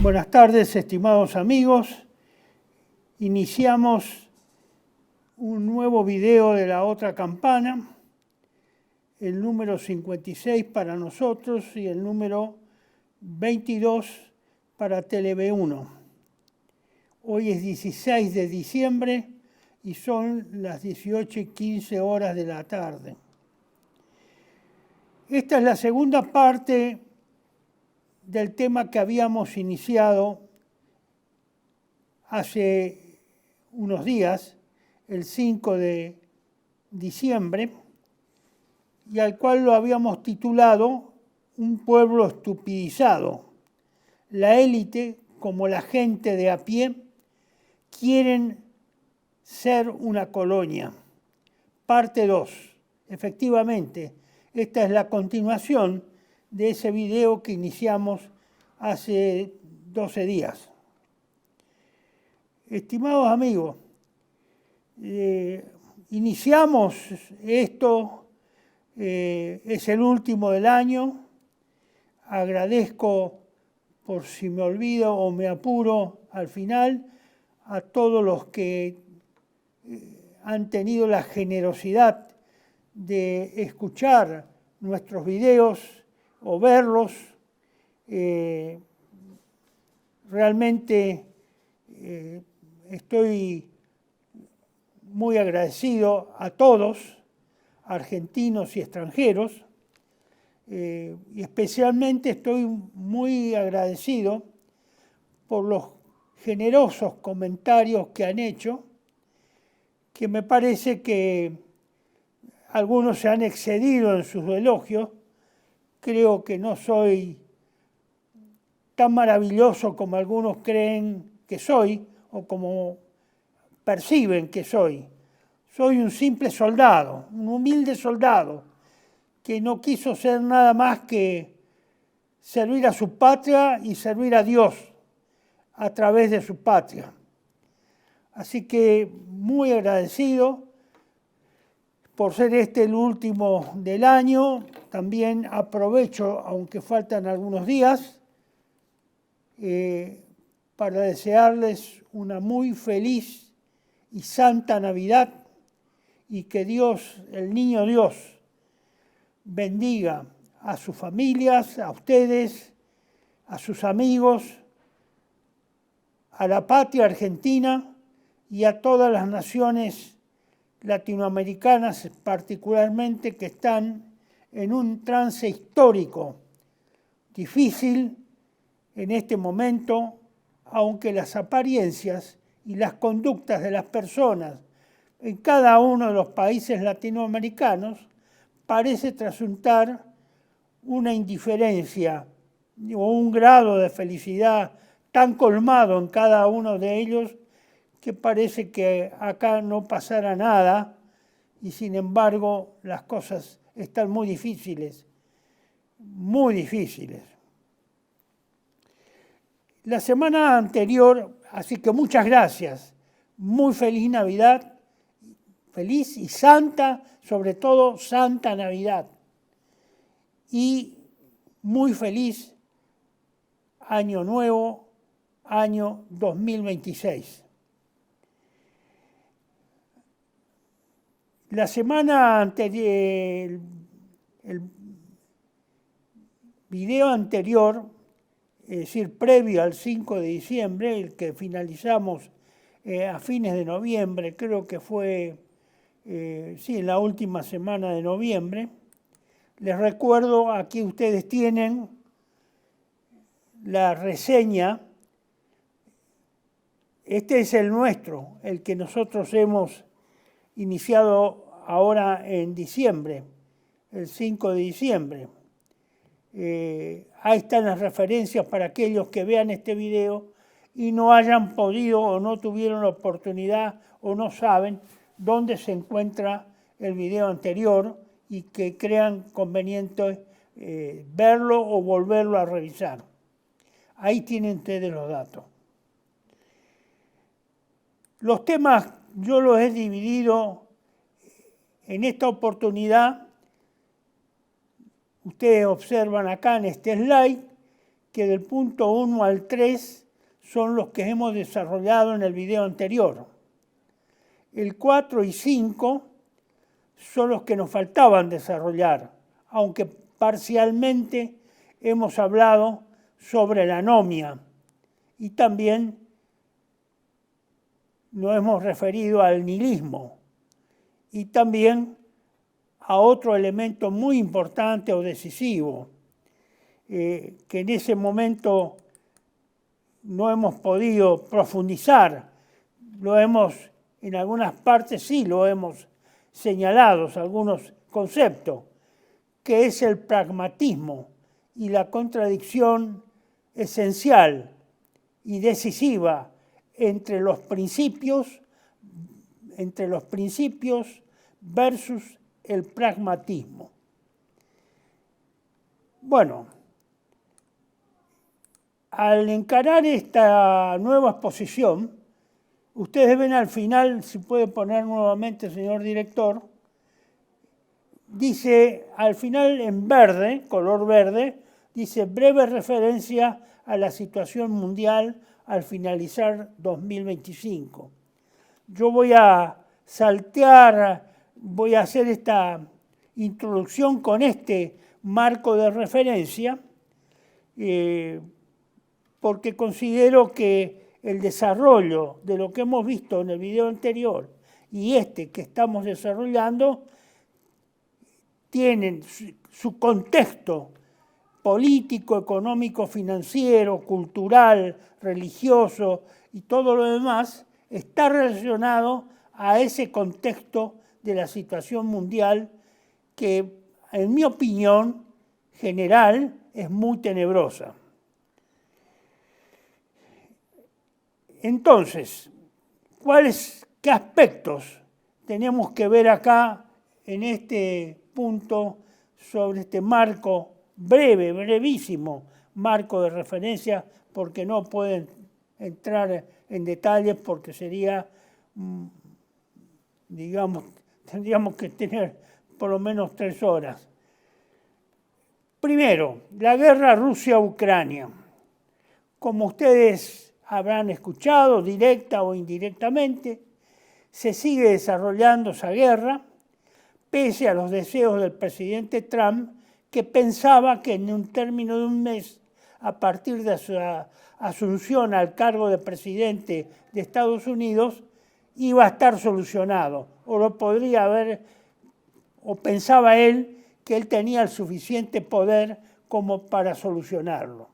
Buenas tardes, estimados amigos. Iniciamos un nuevo video de La Otra Campana, el número 56 para nosotros y el número 22 para TV1. Hoy es 16 de diciembre y son las 18:15 horas de la tarde. Esta es la segunda parte del tema que habíamos iniciado hace unos días, el 5 de diciembre, y al cual lo habíamos titulado Un pueblo estupidizado. La élite, como la gente de a pie, quieren ser una colonia. Parte 2. Efectivamente, esta es la continuación de ese video que iniciamos hace 12 días. Estimados amigos, iniciamos esto, es el último del año. Agradezco, por si me olvido o me apuro al final, a todos los que han tenido la generosidad de escuchar nuestros videos o verlos. Realmente estoy muy agradecido a todos, argentinos y extranjeros, y especialmente estoy muy agradecido por los generosos comentarios que han hecho, que me parece que algunos se han excedido en sus elogios. Creo que no soy tan maravilloso como algunos creen que soy o como perciben que soy. Soy un simple soldado, un humilde soldado que no quiso ser nada más que servir a su patria y servir a Dios a través de su patria. Así que muy agradecido por ser este el último del año. También aprovecho, aunque faltan algunos días, para desearles una muy feliz y santa Navidad y que Dios, el niño Dios, bendiga a sus familias, a ustedes, a sus amigos, a la patria argentina y a todas las naciones latinoamericanas particularmente, que están en un trance histórico difícil en este momento, aunque las apariencias y las conductas de las personas en cada uno de los países latinoamericanos parece trasuntar una indiferencia o un grado de felicidad tan colmado en cada uno de ellos que parece que acá no pasara nada, y sin embargo las cosas están muy difíciles, muy difíciles. La semana anterior, así que muchas gracias, muy feliz Navidad, feliz y santa, sobre todo santa Navidad, y muy feliz Año Nuevo, año 2026. La semana anterior, el video anterior, es decir, previo al 5 de diciembre, el que finalizamos a fines de noviembre, creo que fue, en la última semana de noviembre. Les recuerdo, aquí ustedes tienen la reseña. Este es el nuestro, el que nosotros hemos iniciado ahora en diciembre, el 5 de diciembre. Ahí están las referencias para aquellos que vean este video y no hayan podido o no tuvieron la oportunidad o no saben dónde se encuentra el video anterior y que crean conveniente verlo o volverlo a revisar. Ahí tienen ustedes los datos. Los temas yo los he dividido en esta oportunidad. Ustedes observan acá en este slide que del punto 1 al 3 son los que hemos desarrollado en el video anterior. El 4 y 5 son los que nos faltaban desarrollar, aunque parcialmente hemos hablado sobre la anomia y también nos hemos referido al nihilismo y también a otro elemento muy importante o decisivo, que en ese momento no hemos podido profundizar, en algunas partes sí lo hemos señalado, algunos conceptos, que es el pragmatismo y la contradicción esencial y decisiva entre los principios versus el pragmatismo. Bueno, al encarar esta nueva exposición, ustedes ven al final, si puede poner nuevamente, señor director, dice al final en verde, color verde, dice breve referencia a la situación mundial al finalizar 2025. Yo voy a saltear, voy a hacer esta introducción con este marco de referencia, porque considero que el desarrollo de lo que hemos visto en el video anterior y este que estamos desarrollando tienen su contexto político, económico, financiero, cultural, religioso y todo lo demás está relacionado a ese contexto de la situación mundial que, en mi opinión general, es muy tenebrosa. Entonces, ¿qué aspectos tenemos que ver acá en este punto sobre este marco brevísimo marco de referencia, porque no pueden entrar en detalles porque sería, digamos, tendríamos que tener por lo menos 3 horas. Primero, la guerra Rusia-Ucrania. Como ustedes habrán escuchado, directa o indirectamente, se sigue desarrollando esa guerra, pese a los deseos del presidente Trump, que pensaba que en un término de un mes, a partir de su asunción al cargo de presidente de Estados Unidos, iba a estar solucionado, o lo podría haber, o pensaba él que él tenía el suficiente poder como para solucionarlo.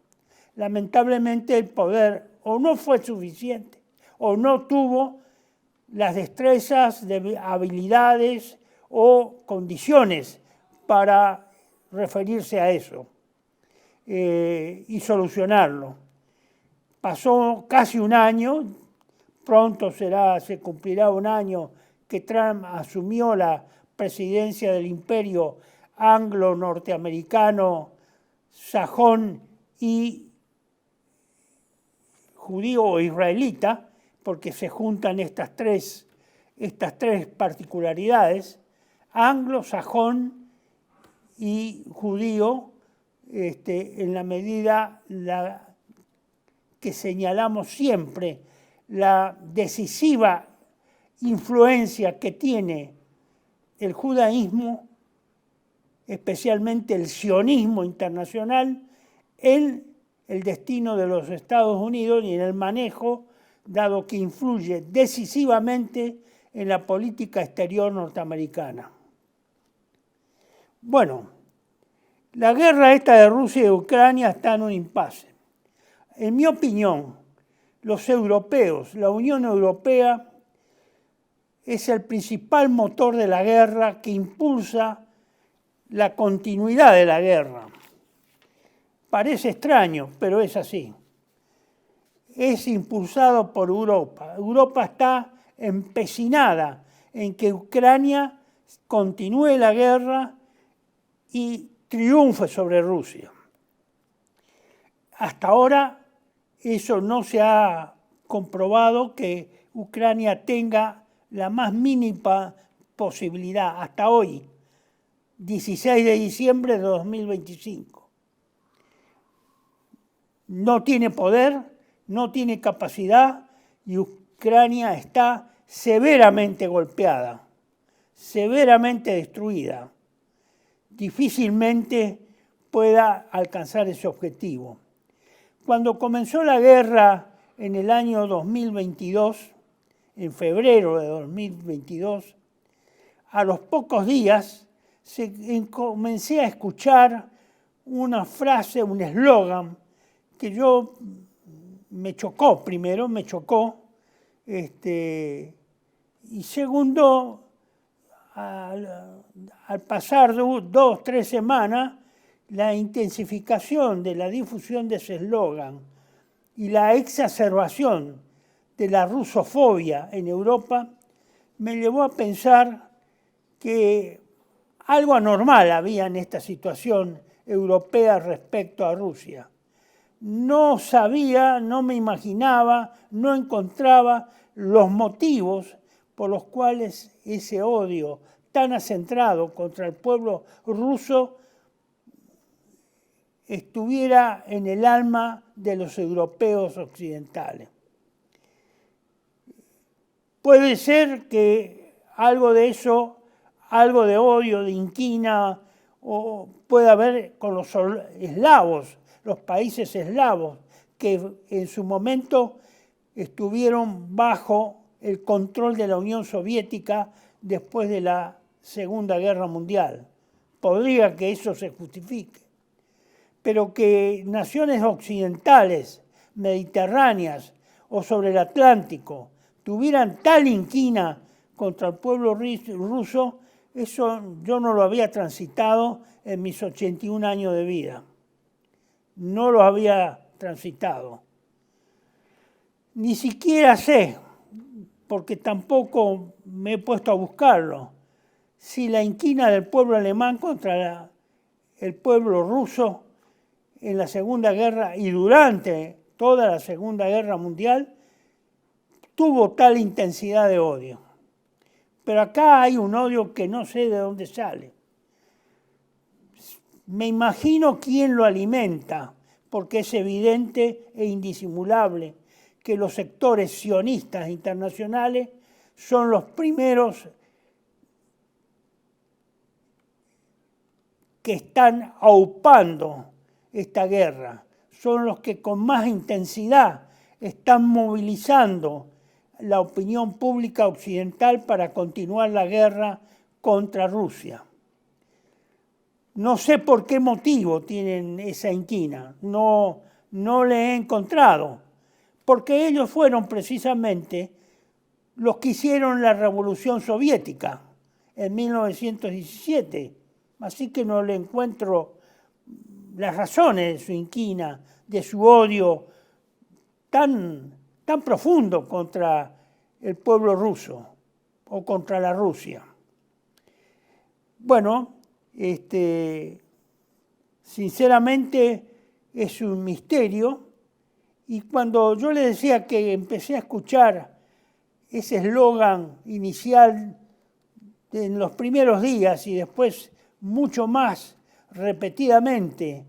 Lamentablemente el poder o no fue suficiente, o no tuvo las destrezas, habilidades o condiciones para referirse a eso y solucionarlo. Pasó casi un año, pronto se cumplirá un año que Trump asumió la presidencia del imperio anglo-norteamericano, sajón y judío o israelita, porque se juntan estas tres particularidades, anglo, sajón y judío, en la medida que señalamos siempre la decisiva influencia que tiene el judaísmo, especialmente el sionismo internacional, en el destino de los Estados Unidos y en el manejo, dado que influye decisivamente en la política exterior norteamericana. Bueno, la guerra esta de Rusia y Ucrania está en un impasse. En mi opinión, los europeos, la Unión Europea, es el principal motor de la guerra que impulsa la continuidad de la guerra. Parece extraño, pero es así. Es impulsado por Europa. Europa está empecinada en que Ucrania continúe la guerra y triunfe sobre Rusia. Hasta ahora eso no se ha comprobado que Ucrania tenga la más mínima posibilidad, hasta hoy, 16 de diciembre de 2025. no tiene poder, no tiene capacidad y Ucrania está severamente golpeada, severamente destruida. Difícilmente pueda alcanzar ese objetivo. Cuando comenzó la guerra en el año 2022, en febrero de 2022, a los pocos días comencé a escuchar una frase, un eslogan que me chocó primero, y segundo, al pasar 2, 3 semanas, la intensificación de la difusión de ese eslogan y la exacerbación de la rusofobia en Europa me llevó a pensar que algo anormal había en esta situación europea respecto a Rusia. No sabía, no me imaginaba, no encontraba los motivos por los cuales ese odio tan acentrado contra el pueblo ruso estuviera en el alma de los europeos occidentales. Puede ser que algo de eso, algo de odio, de inquina, o puede haber con los eslavos, los países eslavos, que en su momento estuvieron bajo el control de la Unión Soviética después de la Segunda Guerra Mundial. Podría que eso se justifique. Pero que naciones occidentales, mediterráneas o sobre el Atlántico tuvieran tal inquina contra el pueblo ruso, eso yo no lo había transitado en mis 81 años de vida. No lo había transitado. Ni siquiera sé, porque tampoco me he puesto a buscarlo, si la inquina del pueblo alemán contra el pueblo ruso en la Segunda Guerra y durante toda la Segunda Guerra Mundial tuvo tal intensidad de odio. Pero acá hay un odio que no sé de dónde sale. Me imagino quién lo alimenta, porque es evidente e indisimulable que los sectores sionistas internacionales son los primeros que están aupando esta guerra, son los que con más intensidad están movilizando la opinión pública occidental para continuar la guerra contra Rusia. No sé por qué motivo tienen esa inquina, no le he encontrado, porque ellos fueron precisamente los que hicieron la Revolución Soviética en 1917, así que no le encuentro las razones de su inquina, de su odio tan profundo contra el pueblo ruso o contra la Rusia. Bueno, sinceramente es un misterio, y cuando yo le decía que empecé a escuchar ese eslogan inicial en los primeros días y después mucho más repetidamente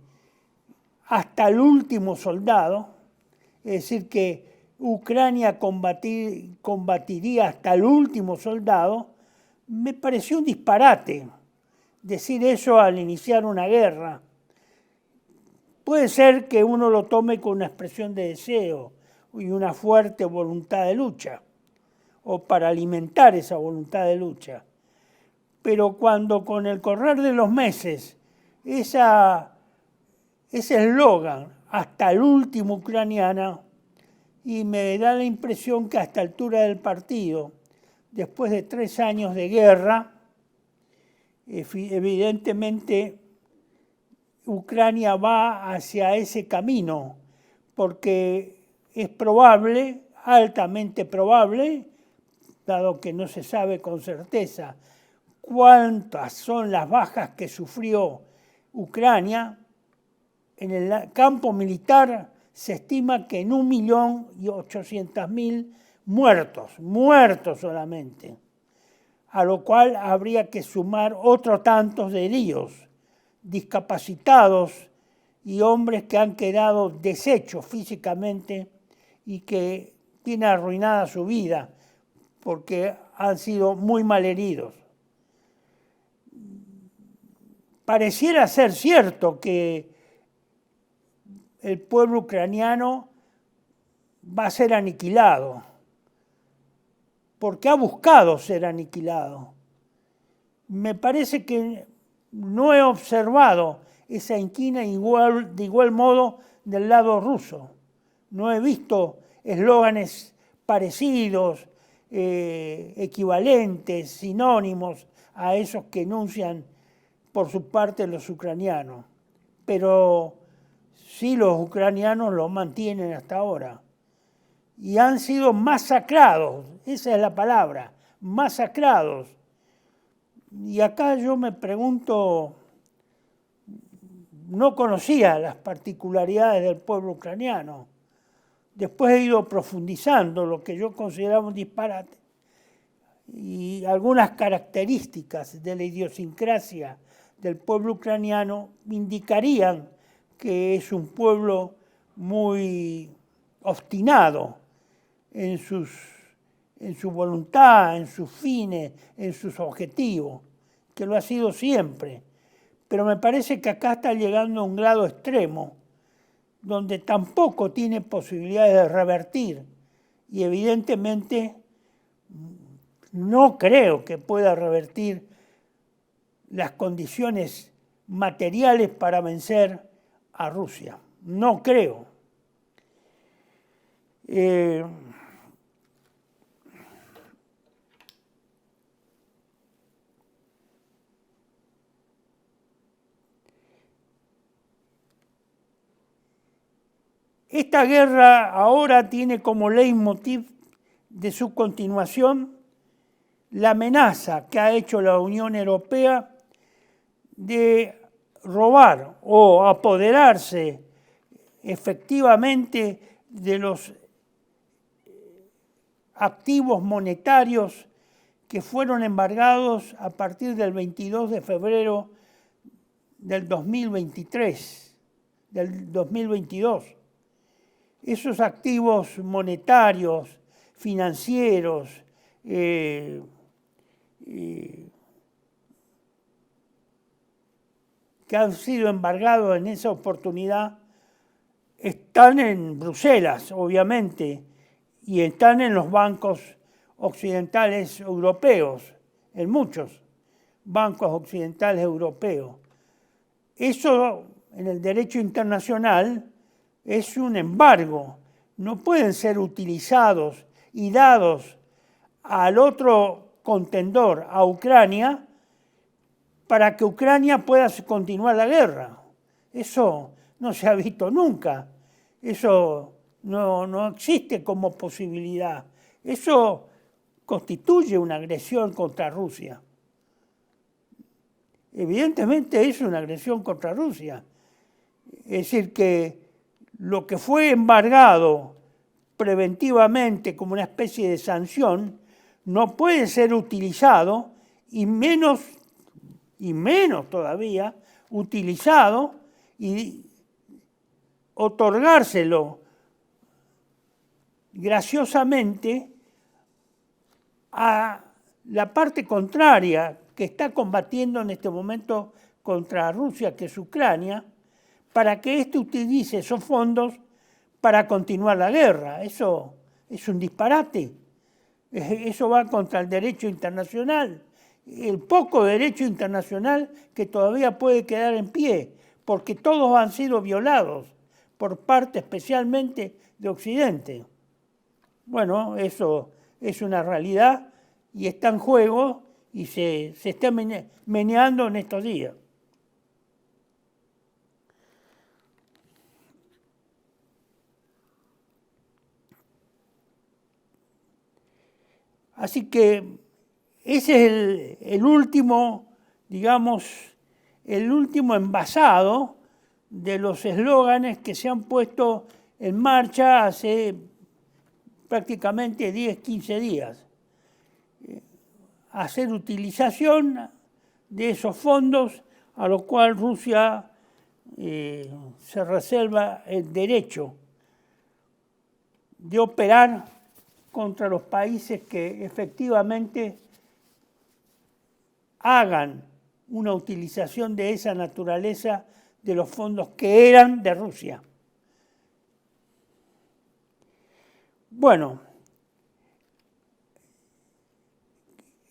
hasta el último soldado, es decir, que Ucrania combatiría hasta el último soldado, me pareció un disparate decir eso al iniciar una guerra. Puede ser que uno lo tome con una expresión de deseo y una fuerte voluntad de lucha, o para alimentar esa voluntad de lucha. Pero cuando con el correr de los meses ese eslogan, hasta el último ucraniano, y me da la impresión que a esta altura del partido, después de 3 años de guerra, evidentemente Ucrania va hacia ese camino, porque es probable, altamente probable, dado que no se sabe con certeza cuántas son las bajas que sufrió Ucrania. En el campo militar se estima que en 1.800.000 muertos solamente, a lo cual habría que sumar otros tantos de heridos, discapacitados y hombres que han quedado deshechos físicamente y que tienen arruinada su vida porque han sido muy malheridos. Pareciera ser cierto que el pueblo ucraniano va a ser aniquilado, porque ha buscado ser aniquilado. Me parece que no he observado esa inquina de igual modo del lado ruso. No he visto eslóganes parecidos, equivalentes, sinónimos a esos que enuncian por su parte los ucranianos. Pero sí, los ucranianos lo mantienen hasta ahora. Y han sido masacrados, esa es la palabra, masacrados. Y acá yo me pregunto, no conocía las particularidades del pueblo ucraniano. Después he ido profundizando lo que yo consideraba un disparate y algunas características de la idiosincrasia del pueblo ucraniano indicarían que es un pueblo muy obstinado en su voluntad, en sus fines, en sus objetivos, que lo ha sido siempre. Pero me parece que acá está llegando a un grado extremo, donde tampoco tiene posibilidades de revertir. Y evidentemente no creo que pueda revertir las condiciones materiales para vencer a Rusia. No creo. Esta guerra ahora tiene como leitmotiv de su continuación la amenaza que ha hecho la Unión Europea de robar o apoderarse efectivamente de los activos monetarios que fueron embargados a partir del 22 de febrero del 2023, del 2022. Esos activos monetarios, financieros, que han sido embargados en esa oportunidad, están en Bruselas, obviamente, y están en los bancos occidentales europeos, en muchos bancos occidentales europeos. Eso en el derecho internacional es un embargo. No pueden ser utilizados y dados al otro contendor, a Ucrania, para que Ucrania pueda continuar la guerra. Eso no se ha visto nunca. Eso no existe como posibilidad. Eso constituye una agresión contra Rusia. Evidentemente es una agresión contra Rusia. Es decir, que lo que fue embargado preventivamente como una especie de sanción no puede ser utilizado y menos todavía utilizado y otorgárselo graciosamente a la parte contraria que está combatiendo en este momento contra Rusia, que es Ucrania, para que éste utilice esos fondos para continuar la guerra. Eso es un disparate. Eso va contra el derecho internacional, el poco derecho internacional que todavía puede quedar en pie, porque todos han sido violados por parte especialmente de Occidente. Bueno, eso es una realidad y está en juego y se está meneando en estos días. Así que ese es el último, digamos, el último envasado de los eslóganes que se han puesto en marcha hace prácticamente 10, 15 días. Hacer utilización de esos fondos, a lo cual Rusia se reserva el derecho de operar contra los países que efectivamente hagan una utilización de esa naturaleza de los fondos que eran de Rusia. Bueno,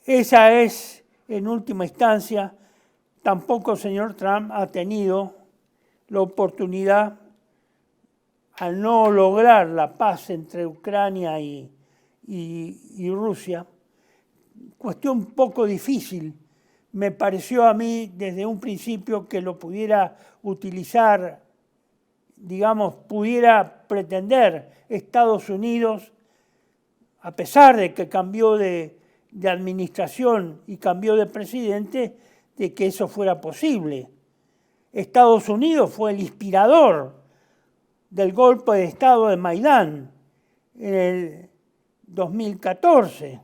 esa es, en última instancia, tampoco el señor Trump ha tenido la oportunidad, al no lograr la paz entre Ucrania y Rusia, cuestión un poco difícil. Me pareció a mí desde un principio que lo pudiera utilizar, digamos, pudiera pretender Estados Unidos, a pesar de que cambió de administración y cambió de presidente, de que eso fuera posible. Estados Unidos fue el inspirador del golpe de Estado de Maidán en el 2014.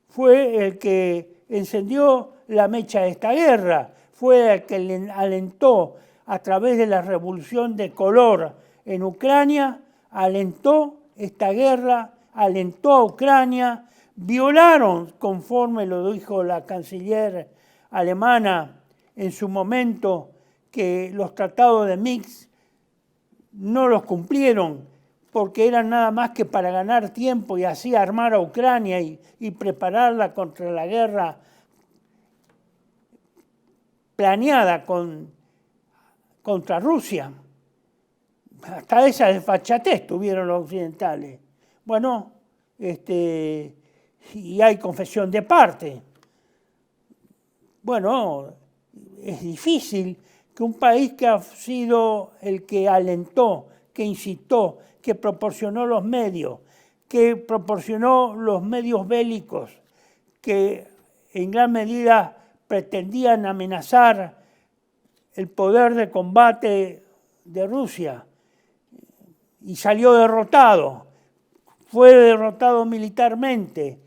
Fue el que encendió la mecha de esta guerra, fue el que alentó a través de la revolución de color en Ucrania, alentó esta guerra, alentó a Ucrania, violaron, conforme lo dijo la canciller alemana en su momento, que los tratados de Minsk no los cumplieron porque eran nada más que para ganar tiempo y así armar a Ucrania y prepararla contra la guerra planeada contra Rusia. Hasta esa desfachatez tuvieron los occidentales. Bueno, y hay confesión de parte. Bueno, es difícil que un país que ha sido el que alentó, que incitó, que proporcionó los medios bélicos, que en gran medida pretendían amenazar el poder de combate de Rusia, y salió derrotado, fue derrotado militarmente.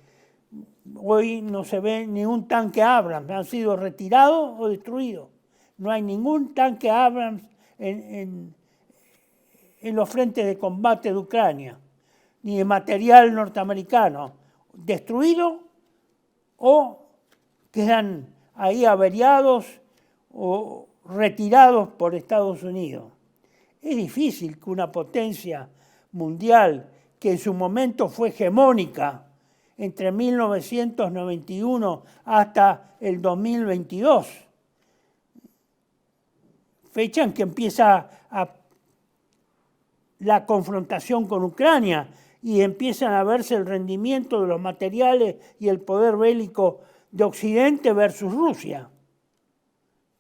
Hoy no se ve ni un tanque Abrams, han sido retirados o destruidos. No hay ningún tanque Abrams en los frentes de combate de Ucrania, ni de material norteamericano, destruido o quedan ahí averiados o retirados por Estados Unidos. Es difícil que una potencia mundial que en su momento fue hegemónica entre 1991 hasta el 2022, fecha en que empieza la confrontación con Ucrania y empiezan a verse el rendimiento de los materiales y el poder bélico de Occidente versus Rusia.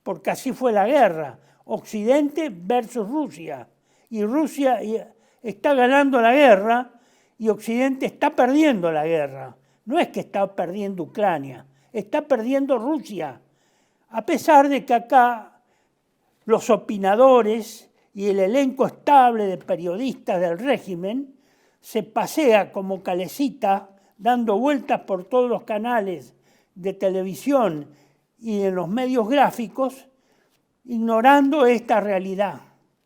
Porque así fue la guerra, Occidente versus Rusia. Y Rusia está ganando la guerra y Occidente está perdiendo la guerra. No es que está perdiendo Ucrania, está perdiendo Rusia. A pesar de que acá los opinadores y el elenco estable de periodistas del régimen se pasea como calecita dando vueltas por todos los canales de televisión y en los medios gráficos, ignorando esta realidad.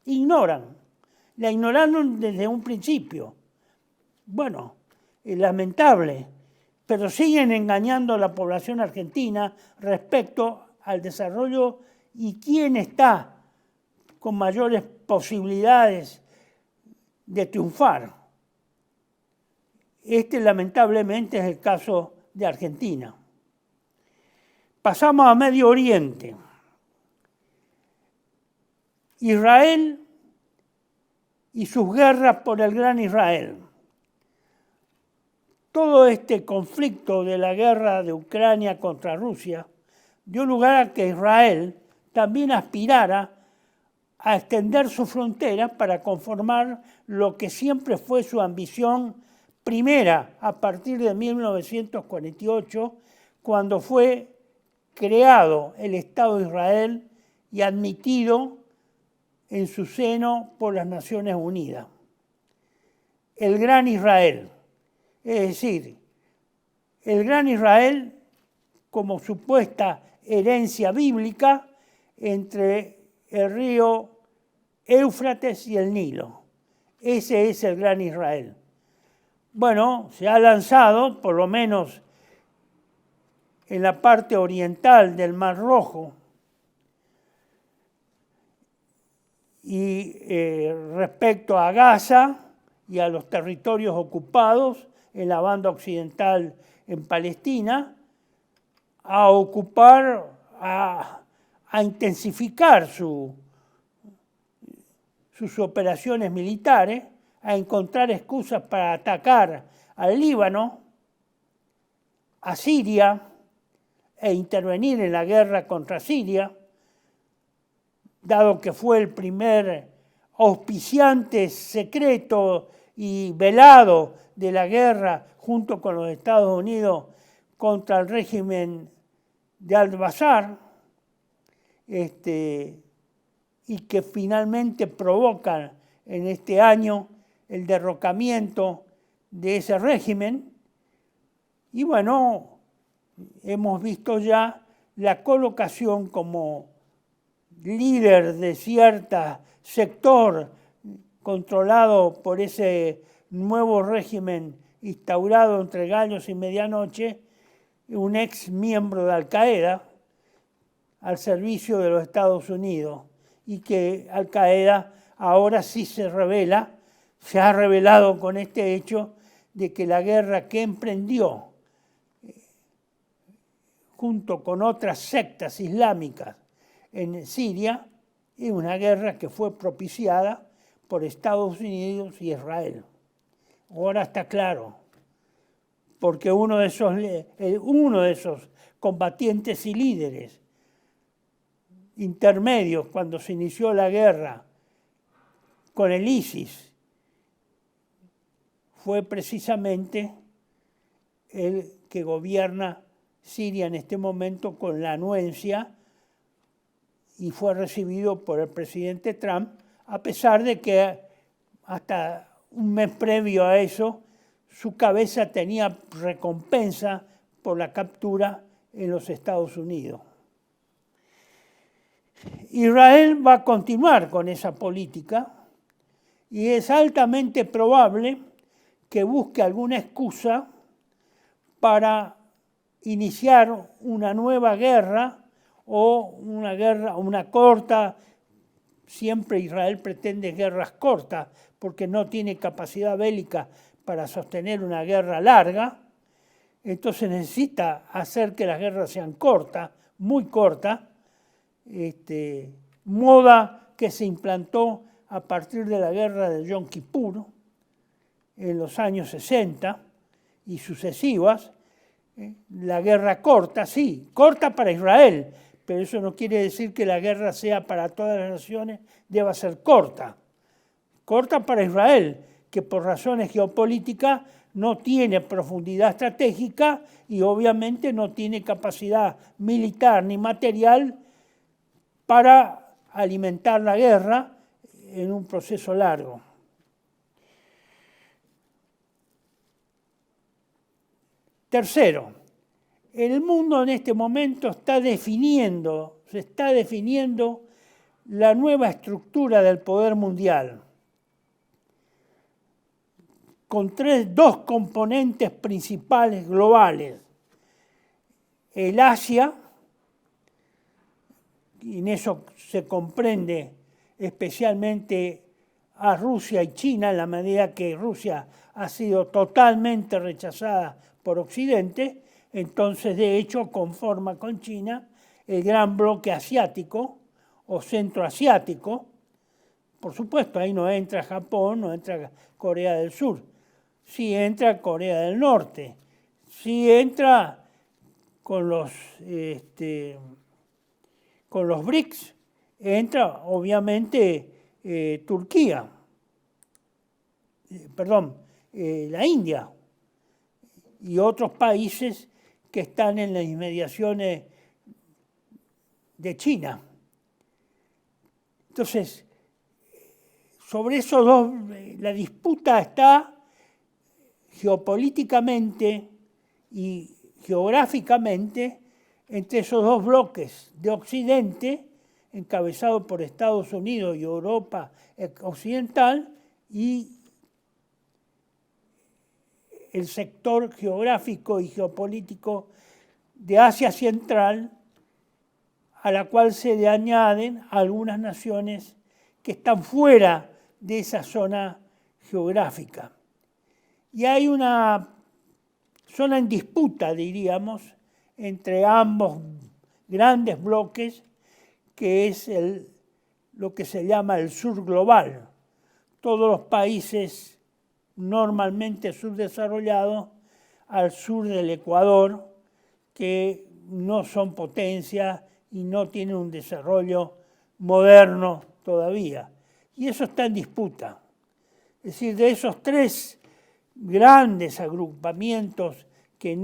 La ignoraron desde un principio. Bueno, es lamentable, pero siguen engañando a la población argentina respecto al desarrollo y quién está con mayores posibilidades de triunfar. Lamentablemente es el caso de Argentina. Pasamos a Medio Oriente. Israel y sus guerras por el Gran Israel. Todo este conflicto de la guerra de Ucrania contra Rusia dio lugar a que Israel también aspirara a extender su frontera para conformar lo que siempre fue su ambición primera a partir de 1948, cuando fue creado el Estado de Israel y admitido en su seno por las Naciones Unidas. El Gran Israel, es decir, el Gran Israel como supuesta herencia bíblica entre el río Éufrates y el Nilo. Ese es el Gran Israel. Bueno, se ha lanzado, por lo menos en la parte oriental del Mar Rojo, y respecto a Gaza y a los territorios ocupados en la banda occidental en Palestina, a ocupar, a intensificar sus operaciones militares, a encontrar excusas para atacar al Líbano, a Siria e intervenir en la guerra contra Siria, dado que fue el primer auspiciante secreto y velado de la guerra junto con los Estados Unidos contra el régimen de al-Bashar, y que finalmente provocan en este año el derrocamiento de ese régimen. Y bueno, hemos visto ya la colocación como líder de cierto sector controlado por ese nuevo régimen instaurado entre gallos y medianoche, un ex miembro de Al-Qaeda al servicio de los Estados Unidos, y que Al-Qaeda ahora sí se ha revelado con este hecho de que la guerra que emprendió junto con otras sectas islámicas en Siria es una guerra que fue propiciada por Estados Unidos y Israel. Ahora está claro, porque uno de esos combatientes y líderes intermedios cuando se inició la guerra con el ISIS fue precisamente el que gobierna Siria en este momento con la anuencia, y fue recibido por el presidente Trump, a pesar de que hasta un mes previo a eso su cabeza tenía recompensa por la captura en los Estados Unidos. Israel va a continuar con esa política y es altamente probable que busque alguna excusa para iniciar una nueva guerra o una corta. Siempre Israel pretende guerras cortas porque no tiene capacidad bélica para sostener una guerra larga. Entonces necesita hacer que las guerras sean cortas, muy cortas, moda que se implantó a partir de la guerra de Yom Kippur en los años 60 y sucesivas. La guerra corta, sí, corta para Israel, pero eso no quiere decir que la guerra sea para todas las naciones, deba ser corta. Corta para Israel, que por razones geopolíticas no tiene profundidad estratégica y obviamente no tiene capacidad militar ni material para alimentar la guerra en un proceso largo. Tercero, el mundo en este momento se está definiendo la nueva estructura del poder mundial, con dos componentes principales globales: el Asia, y en eso se comprende especialmente a Rusia y China, en la medida que Rusia ha sido totalmente rechazada por Occidente. Entonces, de hecho, conforma con China el gran bloque asiático o centroasiático. Por supuesto, ahí no entra Japón, no entra Corea del Sur. Sí entra Corea del Norte. Sí entra con los BRICS. Entra, obviamente, Turquía. La India. Y otros países que están en las inmediaciones de China. Entonces, sobre esos dos, la disputa está geopolíticamente y geográficamente entre esos dos bloques de Occidente, encabezado por Estados Unidos y Europa Occidental, y el sector geográfico y geopolítico de Asia Central, a la cual se le añaden algunas naciones que están fuera de esa zona geográfica. Y hay una zona en disputa, diríamos, entre ambos grandes bloques, que es lo que se llama el sur global. Todos los países normalmente subdesarrollados al sur del Ecuador, que no son potencias y no tienen un desarrollo moderno todavía. Y eso está en disputa. Es decir, de esos tres grandes agrupamientos que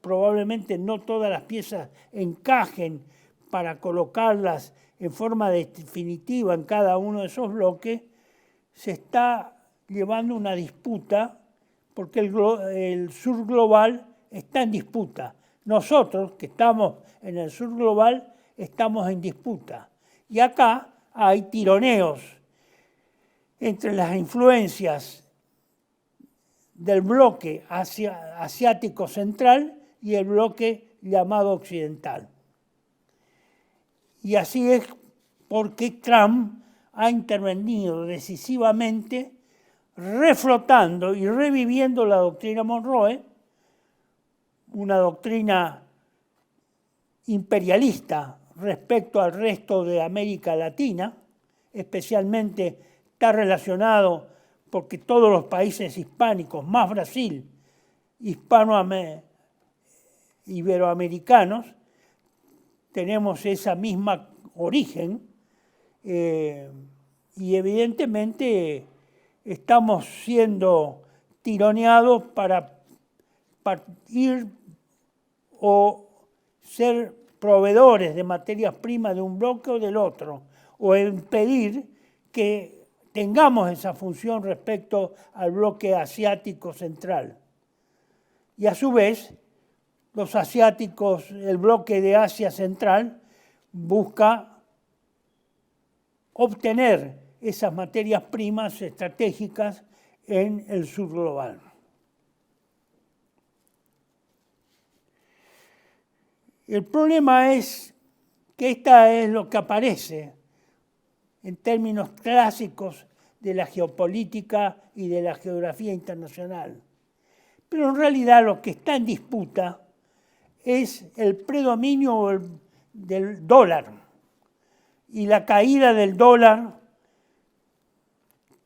probablemente no todas las piezas encajen para colocarlas en forma definitiva en cada uno de esos bloques, se está llevando una disputa porque el sur global está en disputa. Nosotros, que estamos en el sur global, estamos en disputa. Y acá hay tironeos entre las influencias del bloque asiático central y el bloque llamado occidental. Y así es porque Trump ha intervenido decisivamente, reflotando y reviviendo la doctrina Monroe, una doctrina imperialista respecto al resto de América Latina, especialmente está relacionado porque todos los países hispánicos, más Brasil, iberoamericanos, tenemos esa misma origen y evidentemente estamos siendo tironeados para ir o ser proveedores de materias primas de un bloque o del otro, o impedir que tengamos esa función respecto al bloque asiático central. Y a su vez, los asiáticos, el bloque de Asia Central, busca obtener esas materias primas estratégicas en el sur global. El problema es que esta es lo que aparece en términos clásicos de la geopolítica y de la geografía internacional. Pero en realidad lo que está en disputa es el predominio del dólar y la caída del dólar,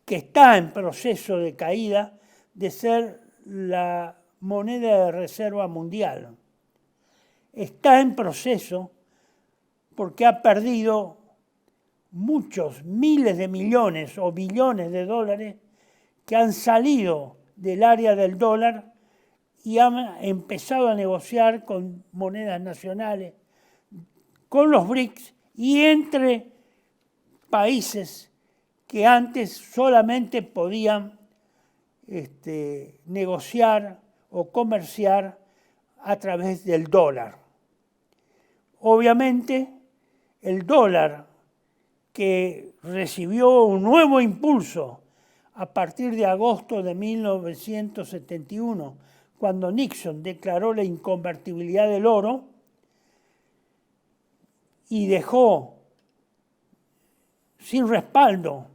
que está en proceso de caída, de ser la moneda de reserva mundial. Está en proceso porque ha perdido muchos, miles de millones o billones de dólares que han salido del área del dólar y han empezado a negociar con monedas nacionales, con los BRICS y entre países que antes solamente podían negociar o comerciar a través del dólar. Obviamente, el dólar, que recibió un nuevo impulso a partir de agosto de 1971, cuando Nixon declaró la inconvertibilidad del oro y dejó sin respaldo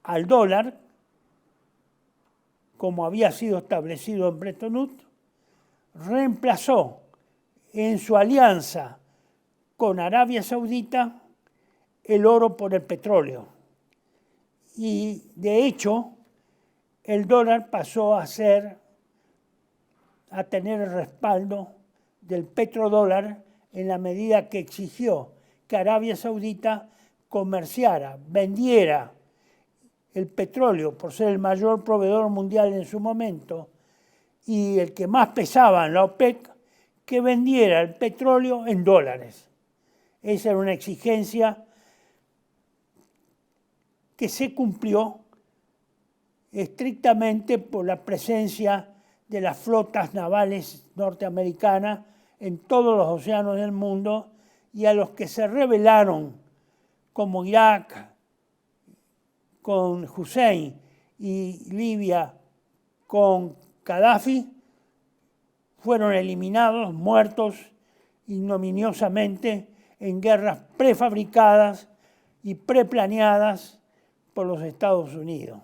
al dólar, como había sido establecido en Bretton Woods, reemplazó en su alianza con Arabia Saudita el oro por el petróleo. Y de hecho, el dólar pasó a tener el respaldo del petrodólar en la medida que exigió que Arabia Saudita comerciara, vendiera el petróleo por ser el mayor proveedor mundial en su momento y el que más pesaba en la OPEC, que vendiera el petróleo en dólares. Esa era una exigencia que se cumplió estrictamente por la presencia de las flotas navales norteamericanas en todos los océanos del mundo y a los que se rebelaron, como Irak con Hussein y Libia con Gaddafi, fueron eliminados, muertos ignominiosamente en guerras prefabricadas y preplaneadas por los Estados Unidos.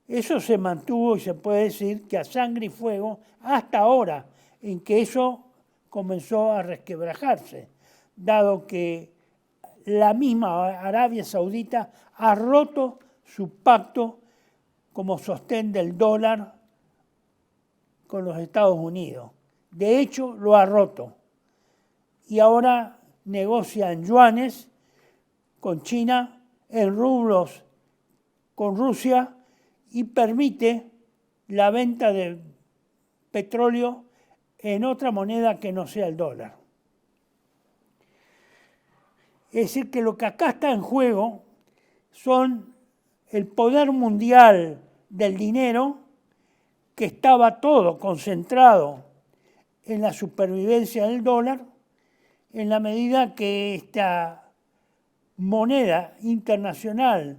Eso se mantuvo y se puede decir que a sangre y fuego hasta ahora, en que eso comenzó a resquebrajarse, dado que la misma Arabia Saudita ha roto su pacto como sostén del dólar con los Estados Unidos. De hecho, lo ha roto. Y ahora negocia en yuanes con China, en rublos con Rusia y permite la venta de petróleo en otra moneda que no sea el dólar. Es decir, que lo que acá está en juego son el poder mundial del dinero, que estaba todo concentrado en la supervivencia del dólar, en la medida que esta moneda internacional,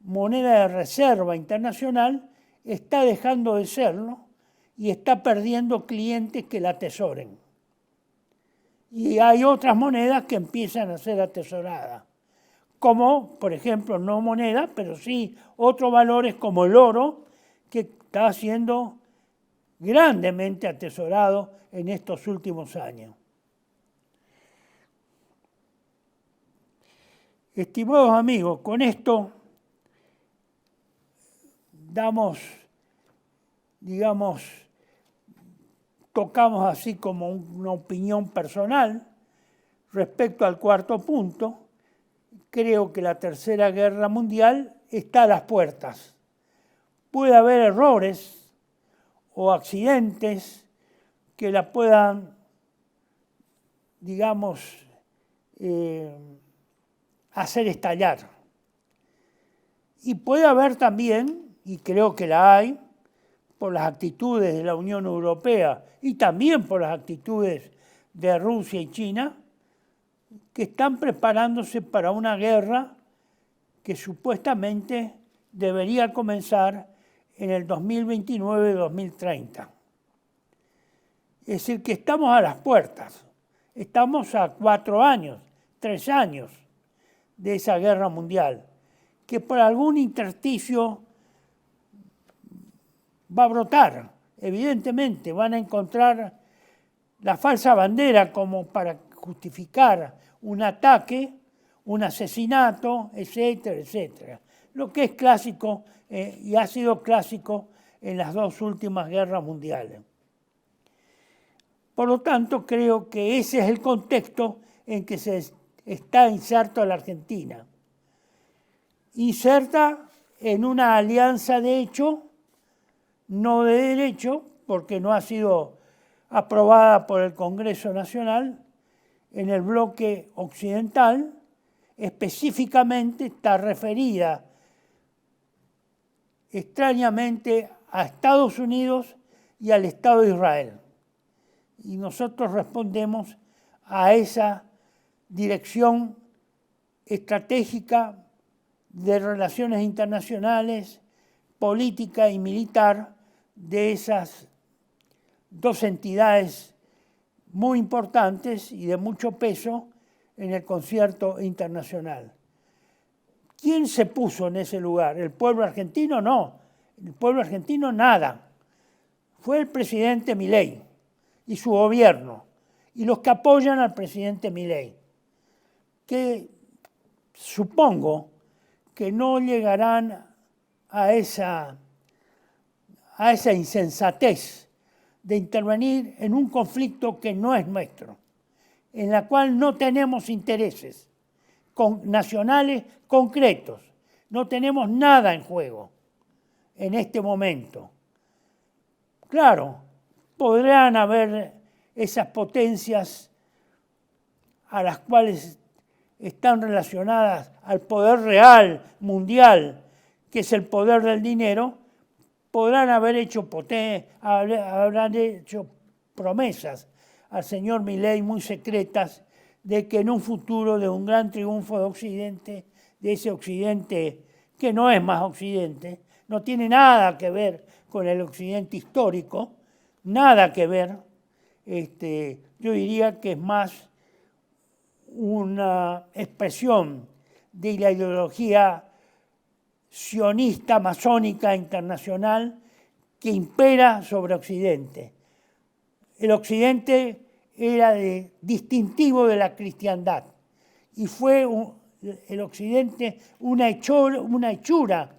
moneda de reserva internacional, está dejando de serlo y está perdiendo clientes que la atesoren. Y hay otras monedas que empiezan a ser atesoradas, como, por ejemplo, no moneda, pero sí otros valores como el oro, que está siendo grandemente atesorado en estos últimos años. Estimados amigos, con esto tocamos así como una opinión personal respecto al cuarto punto. Creo que la Tercera Guerra Mundial está a las puertas. Puede haber errores o accidentes que la puedan, hacer estallar. Y puede haber también, y creo que la hay, por las actitudes de la Unión Europea y también por las actitudes de Rusia y China, que están preparándose para una guerra que supuestamente debería comenzar en el 2029-2030. Es decir, que estamos a las puertas, estamos a 4 años, 3 años de esa guerra mundial, que por algún intersticio va a brotar, evidentemente, van a encontrar la falsa bandera como para justificar un ataque, un asesinato, etcétera, etcétera. Lo que es clásico y ha sido clásico en las 2 últimas guerras mundiales. Por lo tanto, creo que ese es el contexto en que se está inserta la Argentina. Inserta en una alianza de hecho, no de derecho, porque no ha sido aprobada por el Congreso Nacional, en el bloque occidental, específicamente está referida extrañamente a Estados Unidos y al Estado de Israel. Y nosotros respondemos a esa dirección estratégica de relaciones internacionales, política y militar de esas 2 entidades muy importantes y de mucho peso en el concierto internacional. ¿Quién se puso en ese lugar? ¿El pueblo argentino? No. El pueblo argentino nada. Fue el presidente Milei y su gobierno y los que apoyan al presidente Milei, que supongo que no llegarán a esa insensatez de intervenir en un conflicto que no es nuestro, en la cual no tenemos intereses nacionales concretos, no tenemos nada en juego en este momento. Claro, podrán haber esas potencias a las cuales están relacionadas al poder real mundial, que es el poder del dinero, podrán haber hecho promesas al señor Milei muy secretas de que en un futuro de un gran triunfo de Occidente, de ese Occidente que no es más Occidente, no tiene nada que ver con el Occidente histórico, nada que ver, yo diría que es más una expresión de la ideología sionista, masónica, internacional, que impera sobre Occidente. El Occidente era distintivo de la cristiandad y fue el Occidente una hechura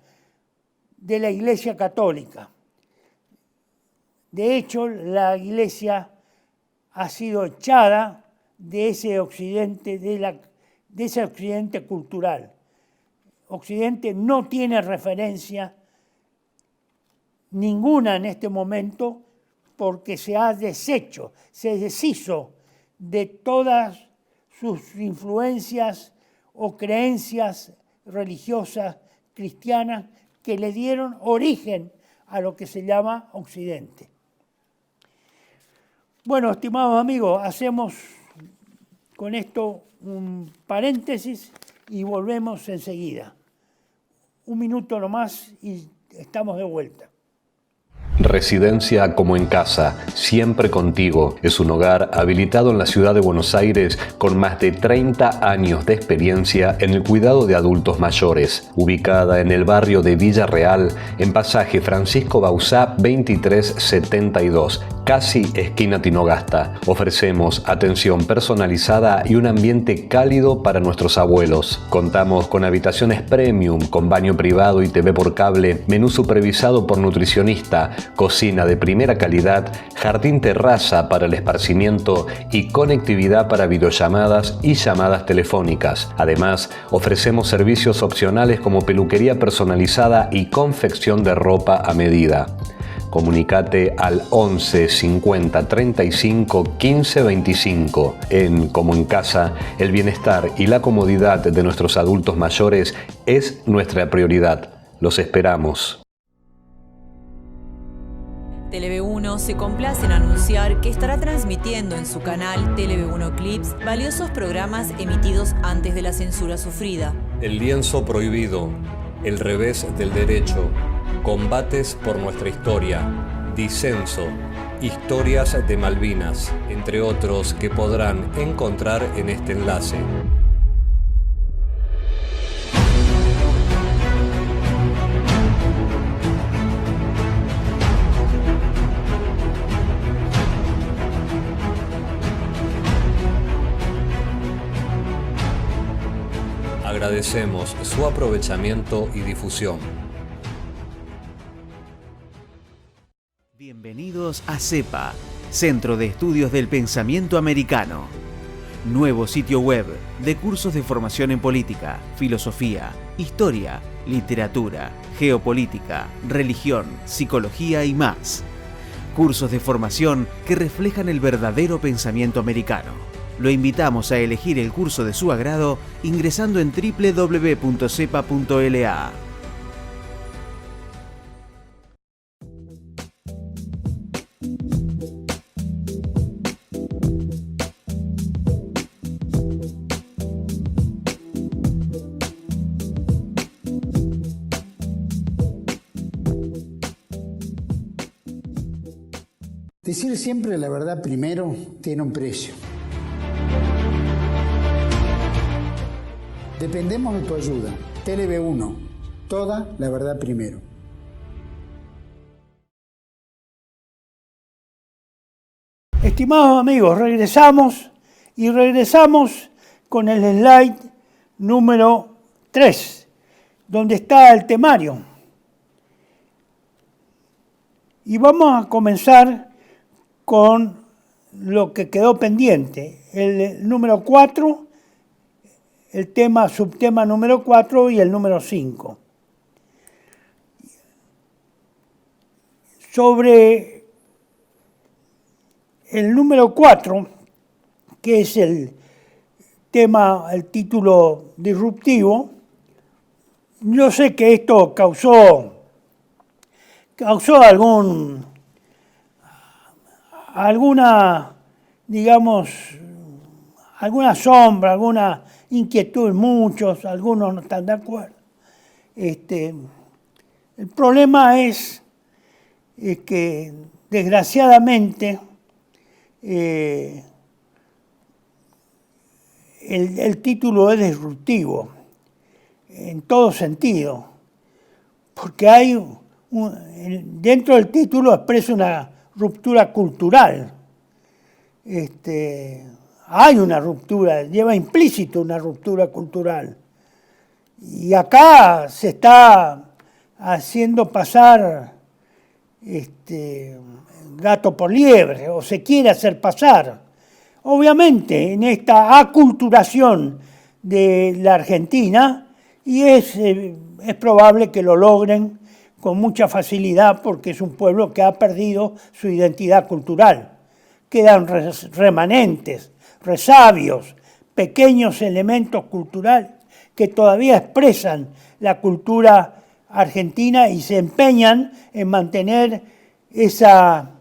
de la Iglesia Católica. De hecho, la Iglesia ha sido echada de ese Occidente, de ese Occidente cultural. Occidente no tiene referencia ninguna en este momento porque se ha deshecho, se deshizo de todas sus influencias o creencias religiosas cristianas que le dieron origen a lo que se llama Occidente. Bueno, estimados amigos, hacemos con esto un paréntesis y volvemos enseguida. Un minuto nomás y estamos de vuelta. Residencia como en casa, siempre contigo. Es un hogar habilitado en la ciudad de Buenos Aires con más de 30 años de experiencia en el cuidado de adultos mayores. Ubicada en el barrio de Villa Real, en pasaje Francisco Bauzá 2372, casi esquina Tinogasta. Ofrecemos atención personalizada y un ambiente cálido para nuestros abuelos. Contamos con habitaciones premium, con baño privado y TV por cable, menú supervisado por nutricionista, cocina de primera calidad, jardín terraza para el esparcimiento y conectividad para videollamadas y llamadas telefónicas. Además, ofrecemos servicios opcionales como peluquería personalizada y confección de ropa a medida. Comunicate al 11 50 35 15 25. En Como en Casa, el bienestar y la comodidad de nuestros adultos mayores es nuestra prioridad. Los esperamos. TLV1 se complace en anunciar que estará transmitiendo en su canal TLV1 Clips valiosos programas emitidos antes de la censura sufrida. El lienzo prohibido, El revés del derecho, Combates por nuestra historia, Disenso, Historias de Malvinas, entre otros que podrán encontrar en este enlace. Agradecemos su aprovechamiento y difusión. Bienvenidos a CEPA, Centro de Estudios del Pensamiento Americano. Nuevo sitio web de cursos de formación en política, filosofía, historia, literatura, geopolítica, religión, psicología y más. Cursos de formación que reflejan el verdadero pensamiento americano. Lo invitamos a elegir el curso de su agrado ingresando en www.cepa.la. Decir siempre la verdad primero tiene un precio. Dependemos de tu ayuda. TLV1, toda la verdad primero. Estimados amigos, regresamos con el slide número 3, donde está el temario. Y vamos a comenzar con lo que quedó pendiente, el número 4, el subtema número 4 y el número 5. Sobre el número 4, que es el título disruptivo, yo sé que esto causó alguna sombra, alguna inquietud en muchos, algunos no están de acuerdo. El problema es que desgraciadamente el título es disruptivo en todo sentido, porque hay dentro del título expresa una ruptura cultural. Hay una ruptura, lleva implícito una ruptura cultural. Y acá se está haciendo pasar gato por liebre, o se quiere hacer pasar. Obviamente, en esta aculturación de la Argentina, y es probable que lo logren con mucha facilidad, porque es un pueblo que ha perdido su identidad cultural. Quedan remanentes, resabios, pequeños elementos culturales que todavía expresan la cultura argentina y se empeñan en mantener esa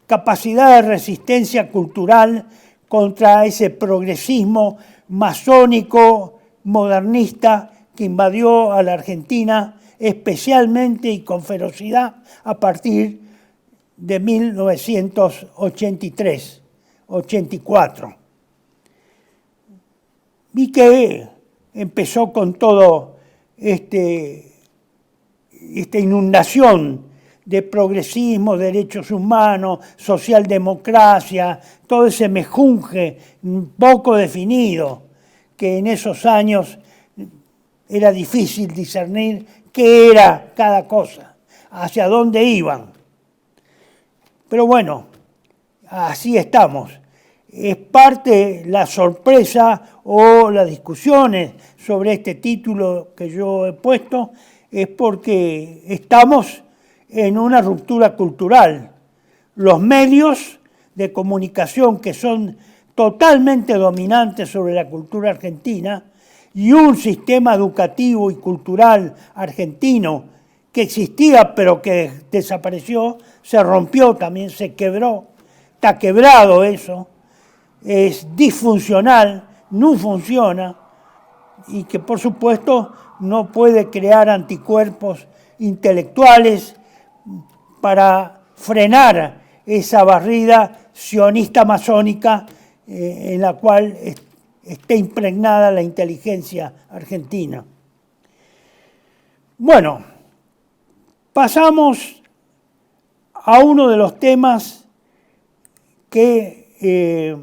capacidad de resistencia cultural contra ese progresismo masónico, modernista, que invadió a la Argentina especialmente y con ferocidad a partir de 1983-84. Y que empezó con todo esta inundación de progresismo, derechos humanos, socialdemocracia, todo ese mejunje poco definido, que en esos años era difícil discernir qué era cada cosa, hacia dónde iban. Pero bueno, así estamos. Es parte la sorpresa o las discusiones sobre este título que yo he puesto, es porque estamos en una ruptura cultural. Los medios de comunicación que son totalmente dominantes sobre la cultura argentina y un sistema educativo y cultural argentino que existía pero que desapareció, se rompió también, se quebró, está quebrado eso, es disfuncional, no funciona y que por supuesto no puede crear anticuerpos intelectuales para frenar esa barrida sionista masónica en la cual está impregnada la inteligencia argentina. Bueno, pasamos a uno de los temas que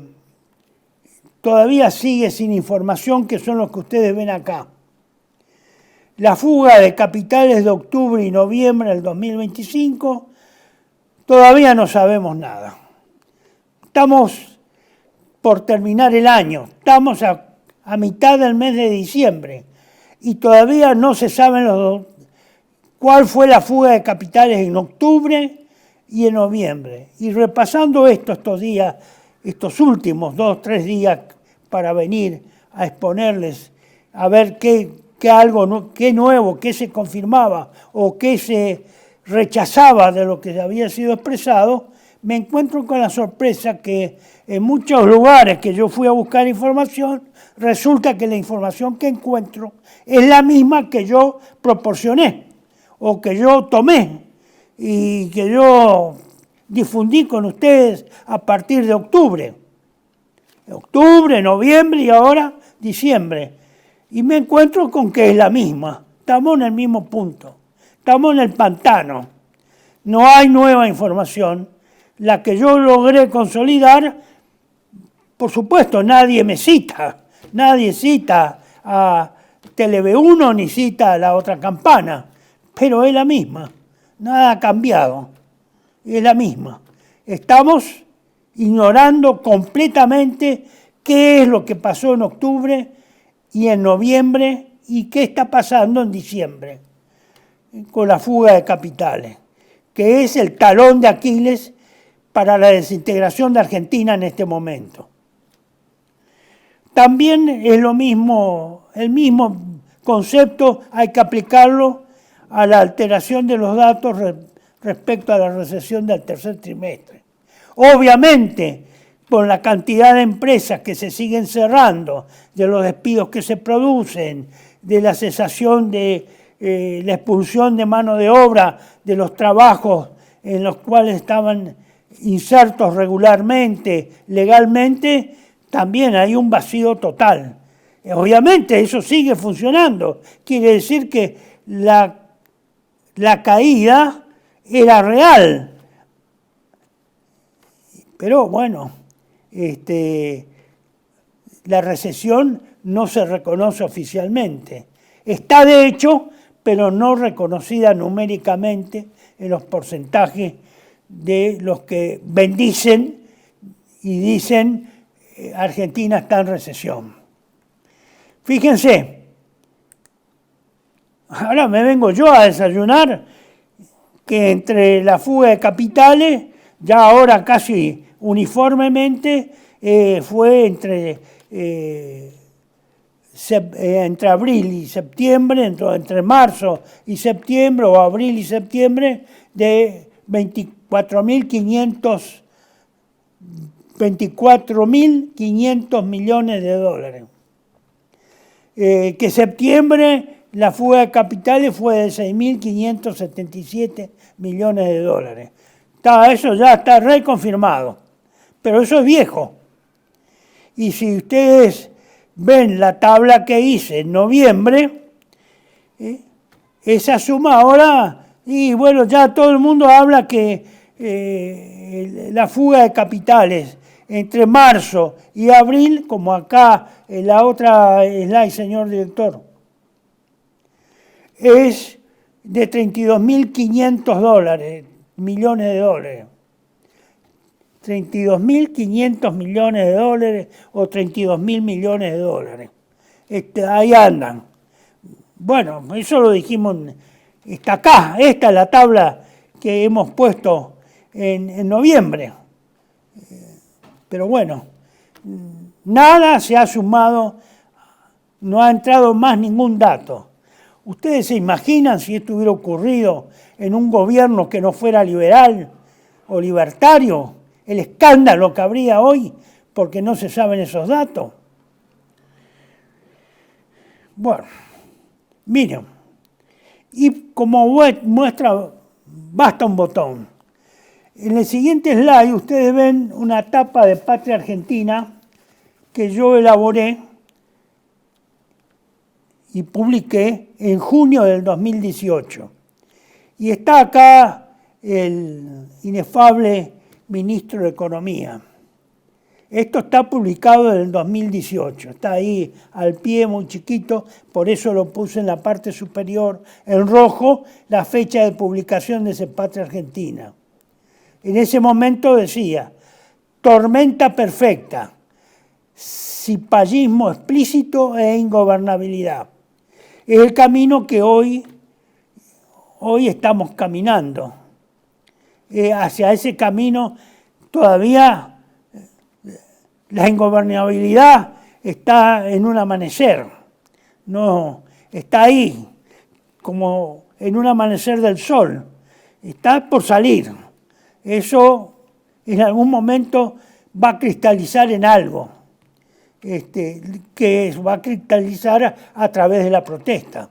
todavía sigue sin información, que son los que ustedes ven acá. La fuga de capitales de octubre y noviembre del 2025, todavía no sabemos nada. Estamos por terminar el año, estamos a mitad del mes de diciembre y todavía no se sabe cuál fue la fuga de capitales en octubre y en noviembre. Y repasando estos días, estos últimos 2 o 3 días para venir a exponerles, a ver qué nuevo, qué se confirmaba o qué se rechazaba de lo que había sido expresado, me encuentro con la sorpresa que en muchos lugares que yo fui a buscar información, resulta que la información que encuentro es la misma que yo proporcioné o que yo tomé y que yo difundí con ustedes a partir de octubre. Octubre, noviembre y ahora diciembre. Y me encuentro con que es la misma. Estamos en el mismo punto. Estamos en el pantano. No hay nueva información. La que yo logré consolidar, por supuesto, nadie me cita. Nadie cita a TV1 ni cita a la otra campana. Pero es la misma. Nada ha cambiado. Es la misma. Estamos ignorando completamente qué es lo que pasó en octubre y en noviembre y qué está pasando en diciembre con la fuga de capitales, que es el talón de Aquiles para la desintegración de Argentina en este momento. También es lo mismo, el mismo concepto hay que aplicarlo a la alteración de los datos respecto a la recesión del tercer trimestre. Obviamente, con la cantidad de empresas que se siguen cerrando, de los despidos que se producen, de la cesación de la expulsión de mano de obra de los trabajos en los cuales estaban insertos regularmente, legalmente, también hay un vacío total. Obviamente eso sigue funcionando, quiere decir que la caída era real. Pero bueno, la recesión no se reconoce oficialmente. Está de hecho, pero no reconocida numéricamente en los porcentajes de los que bendicen y dicen Argentina está en recesión. Fíjense, ahora me vengo yo a desayunar que entre la fuga de capitales, ya ahora casi uniformemente, fue entre abril y septiembre, entre marzo y septiembre, o abril y septiembre, de 24.500 millones de dólares. Que septiembre la fuga de capitales fue de 6.577 millones de dólares. Eso ya está reconfirmado, pero eso es viejo. Y si ustedes ven la tabla que hice en noviembre, esa suma ahora, y bueno, ya todo el mundo habla que la fuga de capitales entre marzo y abril, como acá en la otra slide, señor director, es de 32.500 millones de dólares. 32.500 millones de dólares o 32.000 millones de dólares. Ahí andan. Bueno, eso lo dijimos, está acá, esta es la tabla que hemos puesto en noviembre. Pero bueno, nada se ha sumado, no ha entrado más ningún dato. ¿Ustedes se imaginan si esto hubiera ocurrido en un gobierno que no fuera liberal o libertario? El escándalo que habría hoy porque no se saben esos datos. Bueno, miren, y como muestra, basta un botón. En el siguiente slide ustedes ven una tapa de Patria Argentina que yo elaboré y publiqué en junio del 2018. Y está acá el inefable ministro de Economía. Esto está publicado en el 2018, está ahí al pie, muy chiquito, por eso lo puse en la parte superior en rojo, la fecha de publicación de ese Patria Argentina. En ese momento decía, tormenta perfecta, cipallismo explícito e ingobernabilidad. Es el camino que hoy estamos caminando. Hacia ese camino todavía la ingobernabilidad está en un amanecer, no está ahí como en un amanecer del sol, está por salir. Eso en algún momento va a cristalizar en algo, que va a cristalizar a través de la protesta.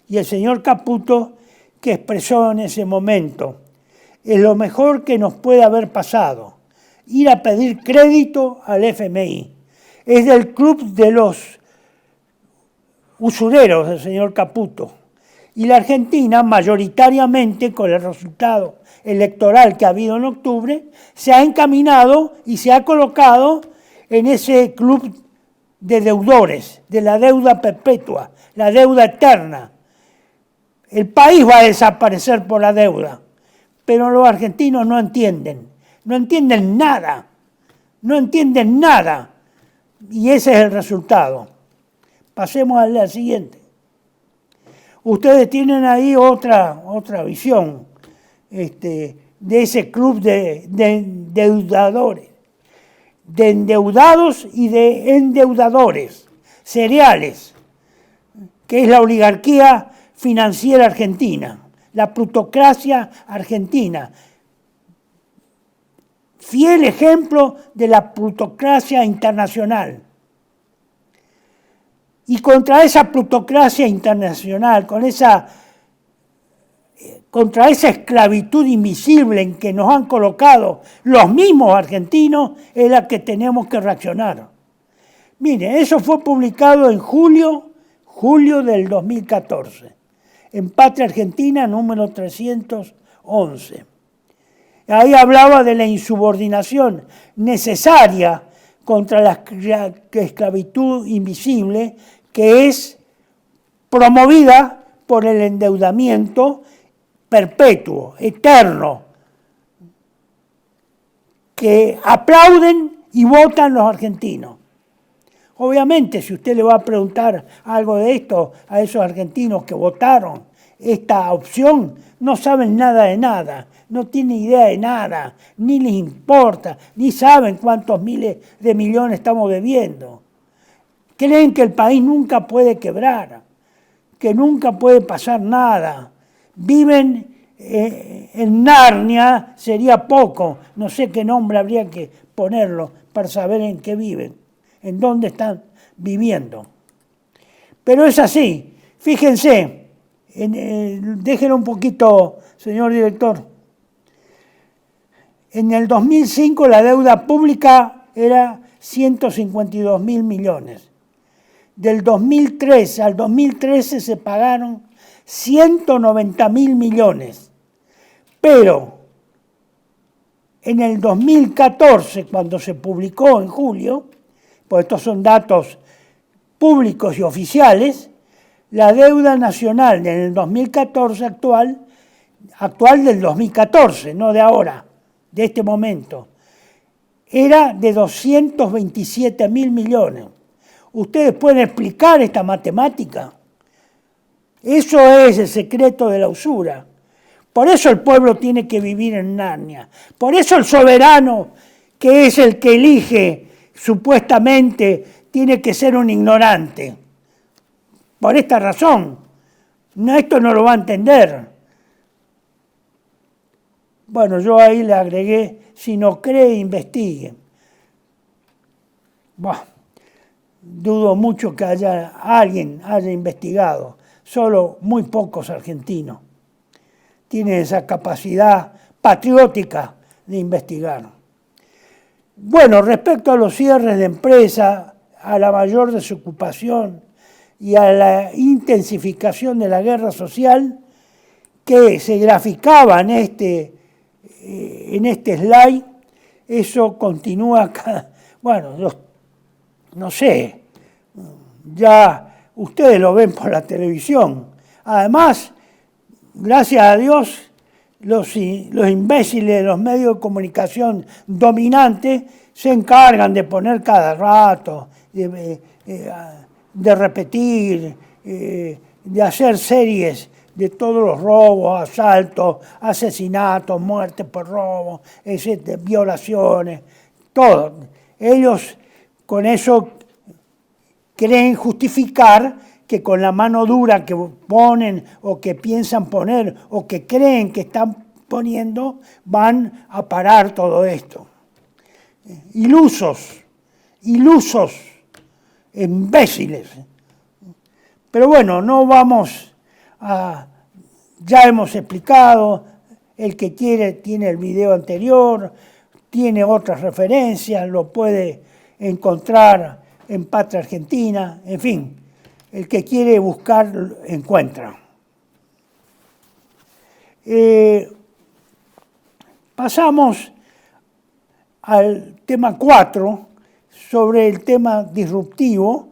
Y el señor Caputo, que expresó en ese momento, es lo mejor que nos puede haber pasado, ir a pedir crédito al FMI. Es del club de los usureros del señor Caputo. Y la Argentina, mayoritariamente, con el resultado electoral que ha habido en octubre, se ha encaminado y se ha colocado en ese club de deudores, de la deuda perpetua, la deuda eterna. El país va a desaparecer por la deuda. Pero los argentinos no entienden nada, y ese es el resultado. Pasemos a la siguiente. Ustedes tienen ahí otra visión de ese club de endeudadores, de endeudados y de endeudadores cereales, que es la oligarquía financiera argentina. La plutocracia argentina. fiel ejemplo de la plutocracia internacional. Y contra esa plutocracia internacional, contra esa esclavitud invisible en que nos han colocado los mismos argentinos, es la que tenemos que reaccionar. Mire, eso fue publicado en julio del 2014, en Patria Argentina, número 311. Ahí hablaba de la insubordinación necesaria contra la esclavitud invisible que es promovida por el endeudamiento perpetuo, eterno, que aplauden y votan los argentinos. Obviamente, si usted le va a preguntar algo de esto a esos argentinos que votaron esta opción, no saben nada de nada, no tienen idea de nada, ni les importa, ni saben cuántos miles de millones estamos debiendo. Creen que el país nunca puede quebrar, que nunca puede pasar nada. Viven en Narnia, sería poco, no sé qué nombre habría que ponerlo para saber en qué viven, en dónde están viviendo. Pero es así, fíjense, déjenlo un poquito, señor director. En el 2005 la deuda pública era 152.000 millones. Del 2003 al 2013 se pagaron 190.000 millones. Pero en el 2014, cuando se publicó en julio, pues estos son datos públicos y oficiales, la deuda nacional en el 2014 actual del 2014, no de ahora, de este momento, era de 227.000 millones. ¿Ustedes pueden explicar esta matemática? Eso es el secreto de la usura. Por eso el pueblo tiene que vivir en Narnia. Por eso el soberano, que es el que elige, supuestamente, tiene que ser un ignorante. Por esta razón. Esto no lo va a entender. Bueno, yo ahí le agregué, si no cree, investigue. Dudo mucho que alguien haya investigado. Solo muy pocos argentinos tienen esa capacidad patriótica de investigar. Bueno, respecto a los cierres de empresas, a la mayor desocupación y a la intensificación de la guerra social que se graficaba en este slide, eso continúa acá. Bueno, no sé, ya ustedes lo ven por la televisión. Además, gracias a Dios, los imbéciles de los medios de comunicación dominantes se encargan de poner cada rato, de repetir, de hacer series de todos los robos, asaltos, asesinatos, muertes por robo, violaciones, todo. Ellos con eso creen justificar que con la mano dura que ponen o que piensan poner o que creen que están poniendo van a parar todo esto. Ilusos, imbéciles. Pero bueno, no vamos a... Ya hemos explicado, el que quiere tiene el video anterior, tiene otras referencias, lo puede encontrar en Patria Argentina, en fin, el que quiere buscar, encuentra. Pasamos al tema 4, sobre el tema disruptivo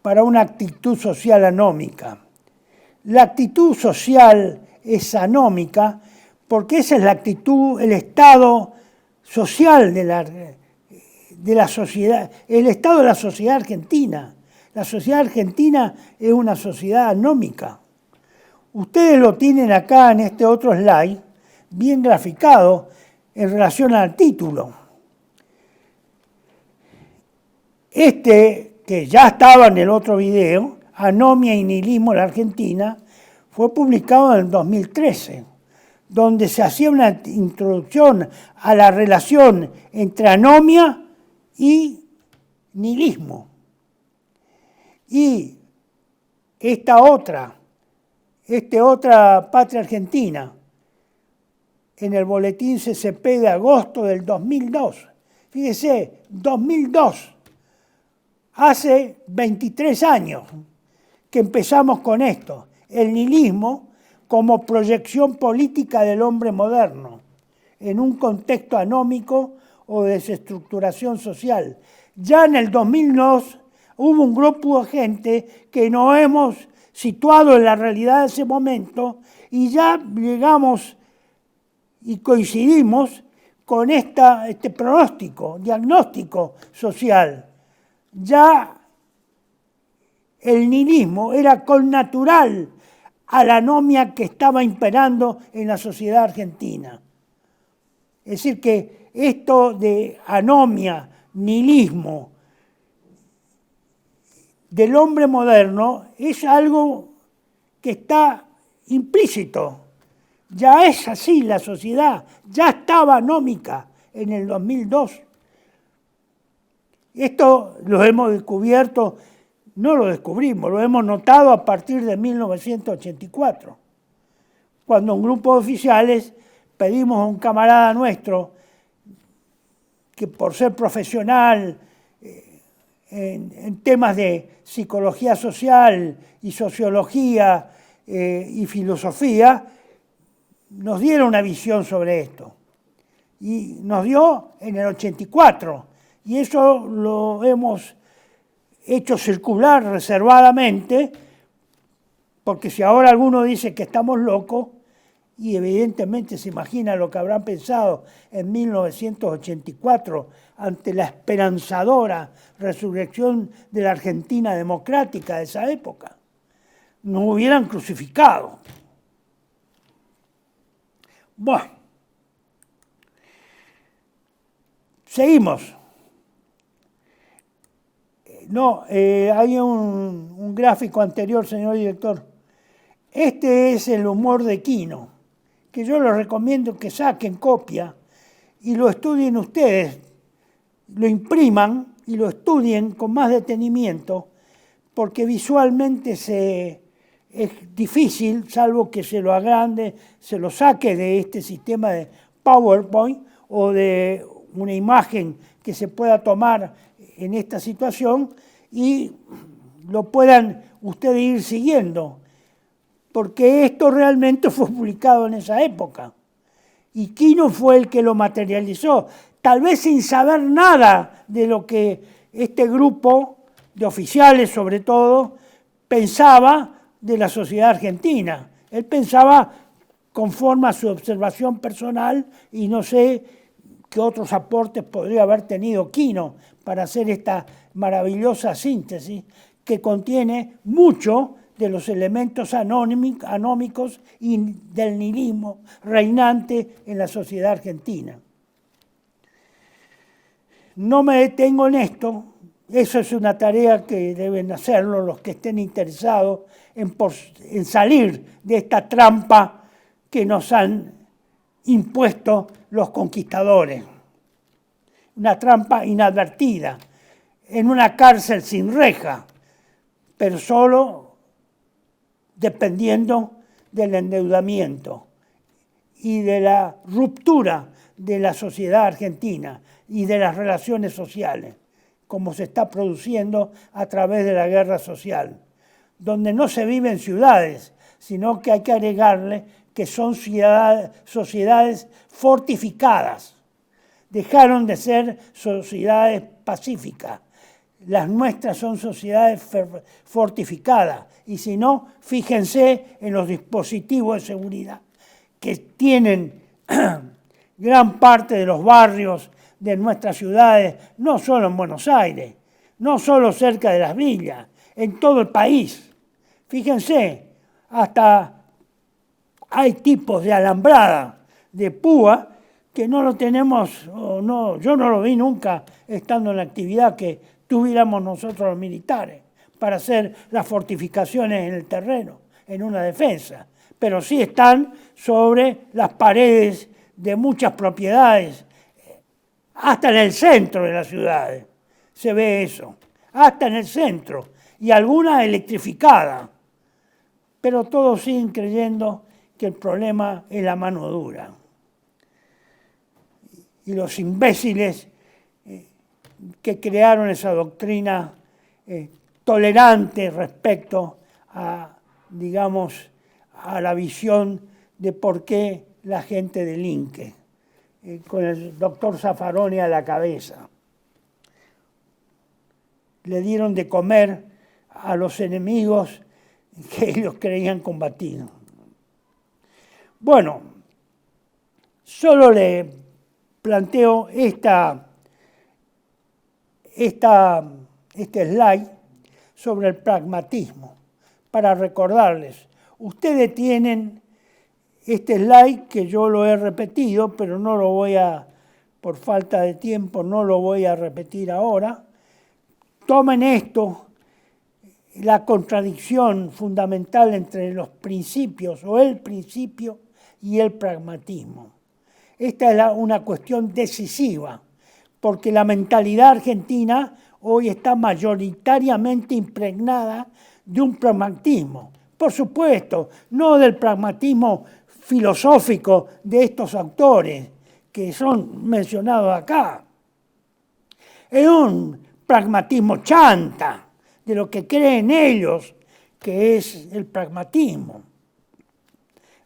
para una actitud social anómica. La actitud social es anómica porque esa es la actitud, el estado social de la sociedad, el estado de la sociedad argentina. La sociedad argentina es una sociedad anómica. Ustedes lo tienen acá en este otro slide, bien graficado en relación al título. Que ya estaba en el otro video, Anomia y Nihilismo en la Argentina, fue publicado en el 2013. donde se hacía una introducción a la relación entre anomia y nihilismo. Y esta otra Patria Argentina, en el boletín CCP de agosto del 2002. Fíjese, 2002, hace 23 años que empezamos con esto, el nihilismo como proyección política del hombre moderno, en un contexto anómico o de desestructuración social. Ya en el 2002 hubo un grupo de gente que nos hemos situado en la realidad de ese momento y ya llegamos y coincidimos con este pronóstico, diagnóstico social. Ya el nihilismo era connatural a la anomia que estaba imperando en la sociedad argentina. Es decir, que esto de anomia, nihilismo del hombre moderno es algo que está implícito. Ya es así la sociedad, ya estaba anómica en el 2002. Esto lo hemos descubierto, no lo descubrimos, lo hemos notado a partir de 1984, cuando un grupo de oficiales pedimos a un camarada nuestro que por ser profesional en temas de psicología social y sociología y filosofía, nos diera una visión sobre esto. Y nos dio en el 84, y eso lo hemos hecho circular reservadamente, porque si ahora alguno dice que estamos locos, y evidentemente se imagina lo que habrán pensado en 1984 ante la esperanzadora resurrección de la Argentina democrática de esa época, nos hubieran crucificado. Bueno, seguimos. No, hay un gráfico anterior, señor director. Este es el humor de Quino, que yo les recomiendo que saquen copia y lo estudien ustedes, lo impriman y lo estudien con más detenimiento, porque visualmente es difícil, salvo que se lo agrande, se lo saque de este sistema de PowerPoint o de una imagen que se pueda tomar en esta situación y lo puedan ustedes ir siguiendo, porque esto realmente fue publicado en esa época. Y Quino fue el que lo materializó, tal vez sin saber nada de lo que este grupo de oficiales, sobre todo, pensaba de la sociedad argentina. Él pensaba conforme a su observación personal y no sé qué otros aportes podría haber tenido Quino para hacer esta maravillosa síntesis que contiene mucho de los elementos anómicos y del nihilismo reinante en la sociedad argentina. No me detengo en esto, eso es una tarea que deben hacerlo los que estén interesados en salir de esta trampa que nos han impuesto los conquistadores. Una trampa inadvertida, en una cárcel sin reja, pero solo dependiendo del endeudamiento y de la ruptura de la sociedad argentina y de las relaciones sociales, como se está produciendo a través de la guerra social, donde no se vive en ciudades, sino que hay que agregarle que son sociedades fortificadas. Dejaron de ser sociedades pacíficas. Las nuestras son sociedades fortificadas. Y si no, fíjense en los dispositivos de seguridad que tienen gran parte de los barrios de nuestras ciudades, no solo en Buenos Aires, no solo cerca de las villas, en todo el país. Fíjense, hasta hay tipos de alambrada, de púa, que no lo tenemos, yo no lo vi nunca estando en la actividad que tuviéramos nosotros los militares para hacer las fortificaciones en el terreno, en una defensa. pero sí están sobre las paredes de muchas propiedades, hasta en el centro de las ciudades se ve eso, hasta en el centro, y algunas electrificadas, pero todos siguen creyendo que el problema es la mano dura. Y los imbéciles que crearon esa doctrina tolerante respecto a, digamos, a la visión de por qué la gente delinque, con el doctor Zaffaroni a la cabeza. Le dieron de comer a los enemigos que ellos creían combatir. Bueno, solo le planteo este slide sobre el pragmatismo para recordarles. Ustedes tienen este slide que yo lo he repetido, pero no lo voy a, por falta de tiempo, no lo voy a repetir ahora. Tomen esto, la contradicción fundamental entre los principios o el principio y el pragmatismo. Esta es una cuestión decisiva, porque la mentalidad argentina hoy está mayoritariamente impregnada de un pragmatismo. Por supuesto, no del pragmatismo filosófico de estos autores que son mencionados acá. Es un pragmatismo chanta, de lo que creen ellos que es el pragmatismo.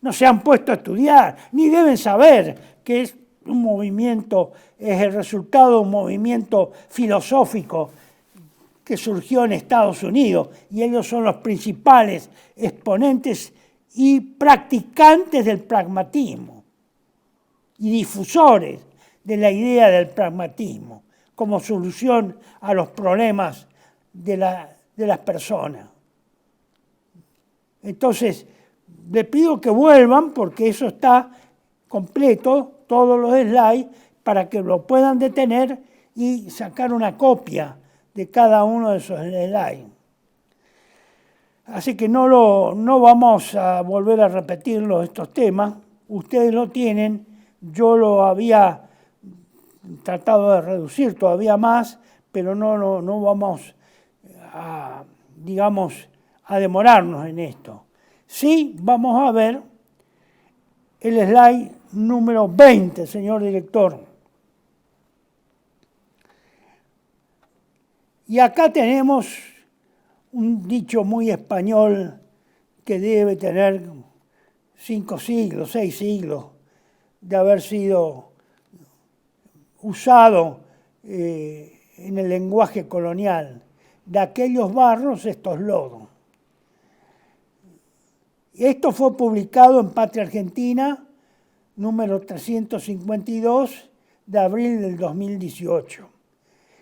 No se han puesto a estudiar, ni deben saber que es un movimiento, es el resultado de un movimiento filosófico que surgió en Estados Unidos, y ellos son los principales exponentes y practicantes del pragmatismo y difusores de la idea del pragmatismo como solución a los problemas de las personas. Entonces, les pido que vuelvan, porque eso está completo, todos los slides, para que lo puedan detener y sacar una copia de cada uno de esos slides. Así que no vamos a volver a repetir estos temas. Ustedes lo tienen, yo lo había tratado de reducir todavía más, pero no vamos a, digamos, a demorarnos en esto. Sí, vamos a ver el slide número 20, señor director. Y acá tenemos un dicho muy español que debe tener 5 siglos, 6 siglos de haber sido usado en el lenguaje colonial. De aquellos barros, estos lodos. Esto fue publicado en Patria Argentina, número 352, de abril del 2018.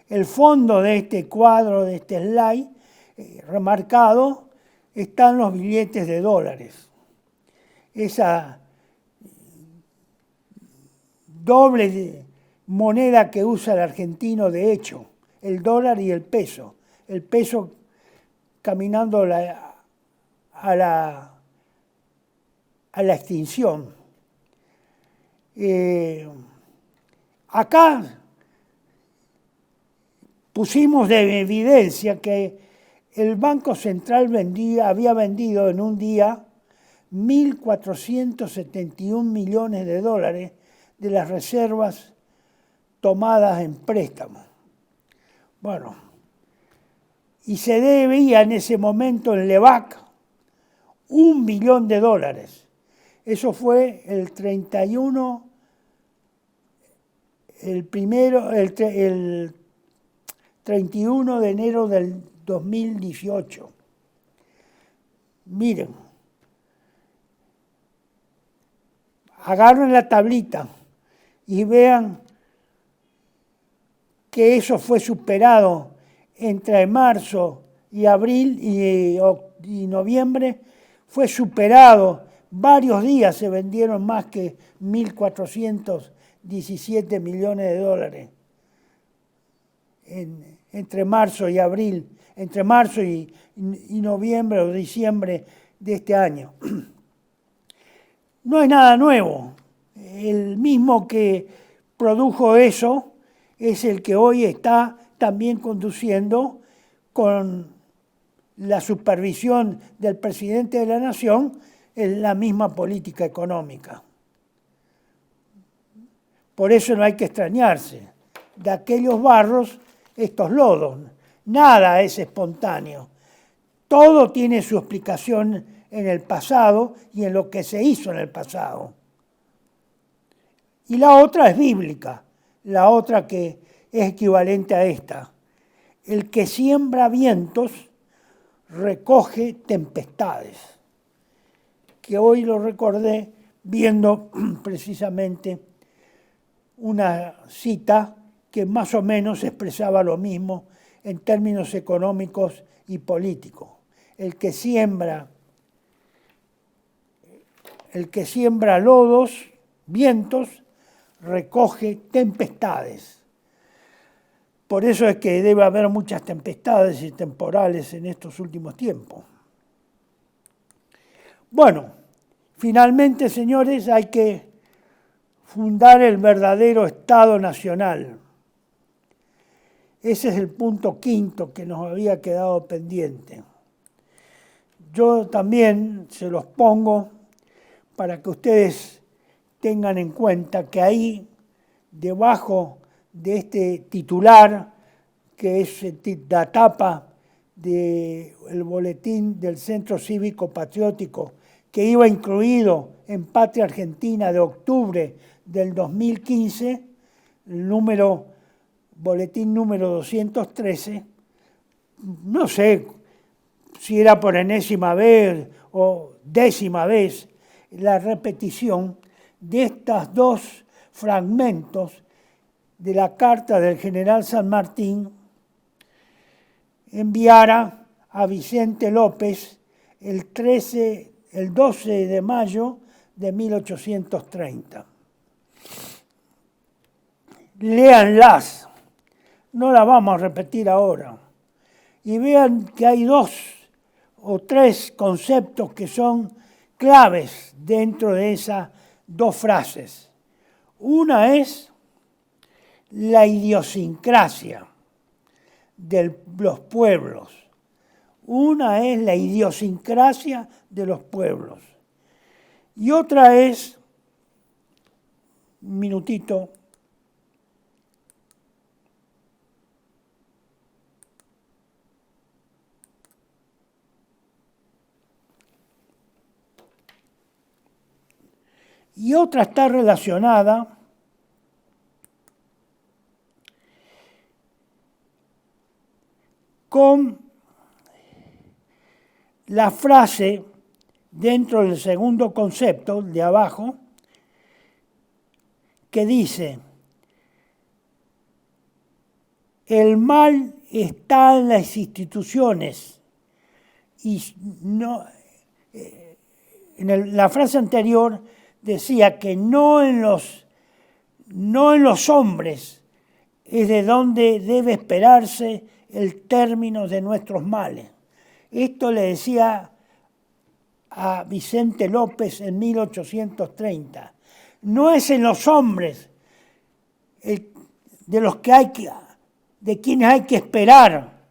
El fondo de este cuadro, de este slide, remarcado, están los billetes de dólares. Esa doble moneda que usa el argentino de hecho, el dólar y el peso. El peso caminando a la extinción. Acá pusimos de evidencia que el Banco Central había vendido en un día 1.471 millones de dólares de las reservas tomadas en préstamo. Bueno, y se debía en ese momento en Levac $1 billón. Eso fue el 31 de enero del 2018. Miren, agarren la tablita y vean que eso fue superado entre marzo y abril y noviembre, fue superado. Varios días se vendieron más que 1.417 millones de dólares entre marzo y abril, entre marzo y noviembre o diciembre de este año. no es nada nuevo. El mismo que produjo eso es el que hoy está también conduciendo con la supervisión del presidente de la Nación en la misma política económica. Por eso no hay que extrañarse. De aquellos barros, estos lodos. Nada es espontáneo. Todo tiene su explicación en el pasado y en lo que se hizo en el pasado. Y la otra es bíblica, la otra que es equivalente a esta. El que siembra vientos recoge tempestades, que hoy lo recordé viendo precisamente una cita que más o menos expresaba lo mismo en términos económicos y políticos. El que siembra lodos, vientos, recoge tempestades. Por eso es que debe haber muchas tempestades y temporales en estos últimos tiempos. Bueno, finalmente, señores, hay que fundar el verdadero Estado Nacional. Ese es el punto quinto que nos había quedado pendiente. Yo también se los pongo para que ustedes tengan en cuenta que ahí, debajo de este titular, que es la tapa del boletín del Centro Cívico Patriótico, que iba incluido en Patria Argentina de octubre del 2015, el boletín número 213, no sé si era por enésima vez o décima vez la repetición de estos dos fragmentos de la carta del general San Martín enviara a Vicente López el 12 de mayo de 1830. Léanlas, no las vamos a repetir ahora, y vean que hay 2 o 3 conceptos que son claves dentro de esas 2 frases. Una es la idiosincrasia de los pueblos. Una es la idiosincrasia de los pueblos. Y otra es, un minutito, y otra está relacionada con la frase dentro del segundo concepto de abajo que dice: el mal está en las instituciones y no. La frase anterior decía que no en los hombres es de donde debe esperarse el término de nuestros males. Esto le decía a Vicente López en 1830. No es en los hombres de quienes hay que esperar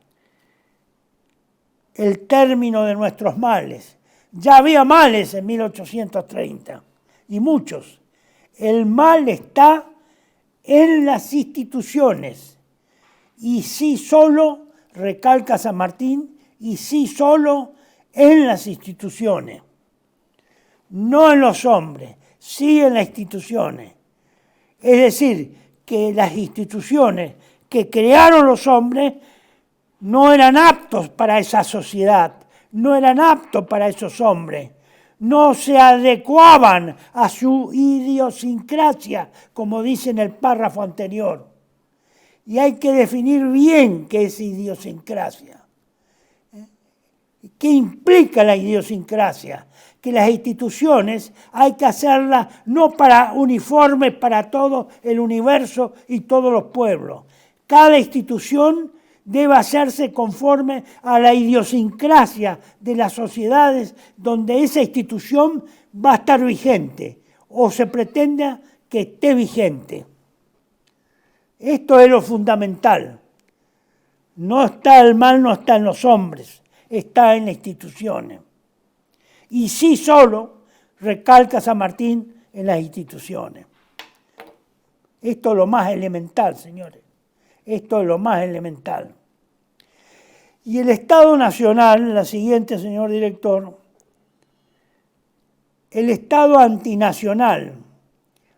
el término de nuestros males. Ya había males en 1830, y muchos. El mal está en las instituciones. Y sí solo, recalca San Martín, y sí solo en las instituciones. No en los hombres, sí en las instituciones. Es decir, que las instituciones que crearon los hombres no eran aptos para esa sociedad, no eran aptos para esos hombres, no se adecuaban a su idiosincrasia, como dice en el párrafo anterior. Y hay que definir bien qué es idiosincrasia. ¿Qué implica la idiosincrasia? Que las instituciones hay que hacerlas no para uniformes para todo el universo y todos los pueblos. Cada institución debe hacerse conforme a la idiosincrasia de las sociedades donde esa institución va a estar vigente o se pretenda que esté vigente. Esto es lo fundamental. No está el mal, no está en los hombres, está en las instituciones. Y sí solo, recalca San Martín, en las instituciones. Esto es lo más elemental, señores. Esto es lo más elemental. Y el Estado Nacional, la siguiente, señor director, el Estado antinacional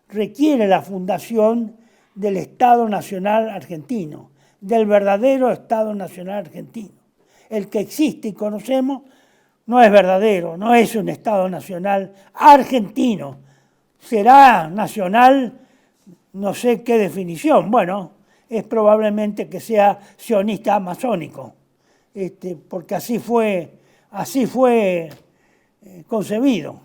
requiere la fundación del Estado Nacional argentino, del verdadero Estado Nacional argentino. El que existe y conocemos no es verdadero, no es un Estado Nacional argentino. Será nacional, no sé qué definición, bueno, es probablemente que sea sionista amazónico, porque así fue concebido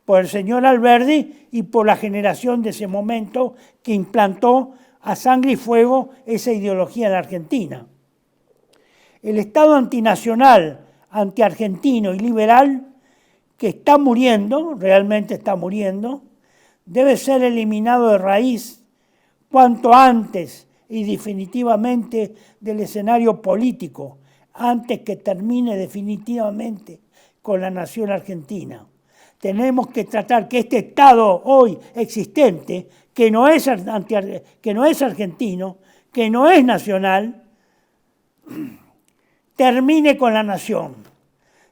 por el señor Alberdi y por la generación de ese momento que implantó a sangre y fuego esa ideología en la Argentina. El Estado antinacional, antiargentino y liberal, que está muriendo, realmente está muriendo, debe ser eliminado de raíz cuanto antes y definitivamente del escenario político, antes que termine definitivamente con la nación argentina. Tenemos que tratar que este Estado hoy existente, que no es argentino, que no es nacional, termine con la nación.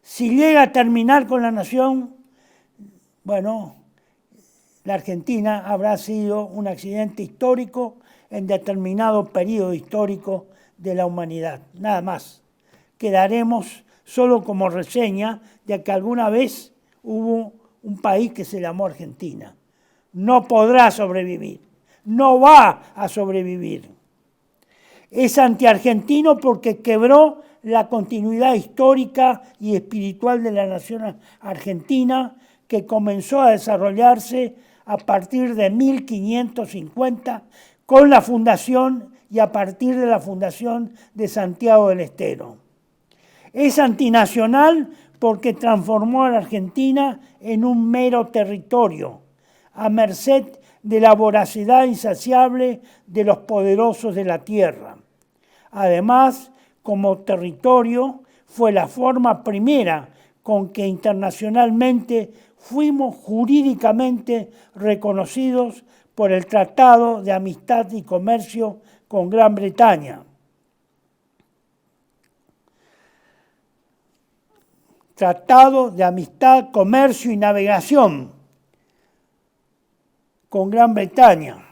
Si llega a terminar con la nación, bueno, la Argentina habrá sido un accidente histórico en determinado periodo histórico de la humanidad. Nada más. Quedaremos solo como reseña de que alguna vez hubo un país que se llamó Argentina. No podrá sobrevivir, no va a sobrevivir. Es antiargentino porque quebró la continuidad histórica y espiritual de la nación argentina que comenzó a desarrollarse a partir de 1550 con la fundación y a partir de la fundación de Santiago del Estero. Es antinacional porque transformó a la Argentina en un mero territorio, a merced de la voracidad insaciable de los poderosos de la tierra. Además, como territorio, fue la forma primera con que internacionalmente fuimos jurídicamente reconocidos por el Tratado de Amistad y Comercio con Gran Bretaña. Tratado de Amistad, Comercio y Navegación con Gran Bretaña,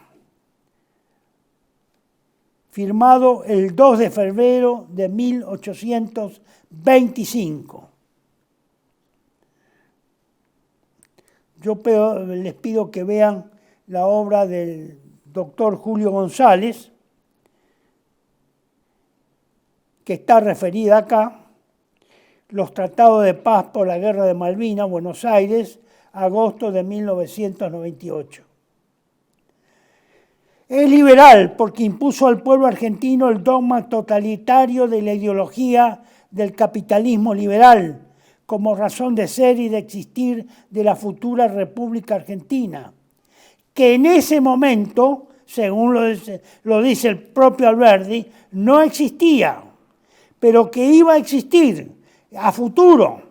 firmado el 2 de febrero de 1825. Yo les pido que vean la obra del doctor Julio González, que está referida acá, los tratados de paz por la Guerra de Malvinas, Buenos Aires, agosto de 1998. Es liberal porque impuso al pueblo argentino el dogma totalitario de la ideología del capitalismo liberal como razón de ser y de existir de la futura República Argentina, que en ese momento, según lo dice el propio Alberdi, no existía, pero que iba a existir a futuro,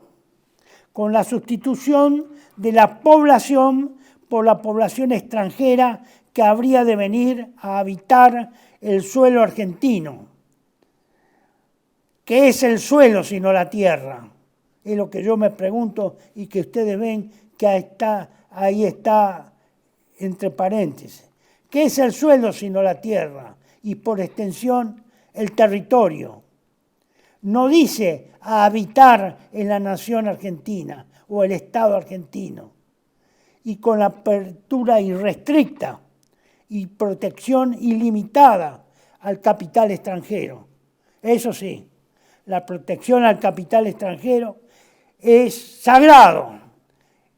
con la sustitución de la población por la población extranjera que habría de venir a habitar el suelo argentino. ¿Qué es el suelo sino la tierra? Es lo que yo me pregunto y que ustedes ven que ahí está entre paréntesis. ¿Qué es el suelo sino la tierra? Y por extensión, el territorio. No dice a habitar en la nación argentina o el Estado argentino. Y con la apertura irrestricta y protección ilimitada al capital extranjero. Eso sí, la protección al capital extranjero es sagrado.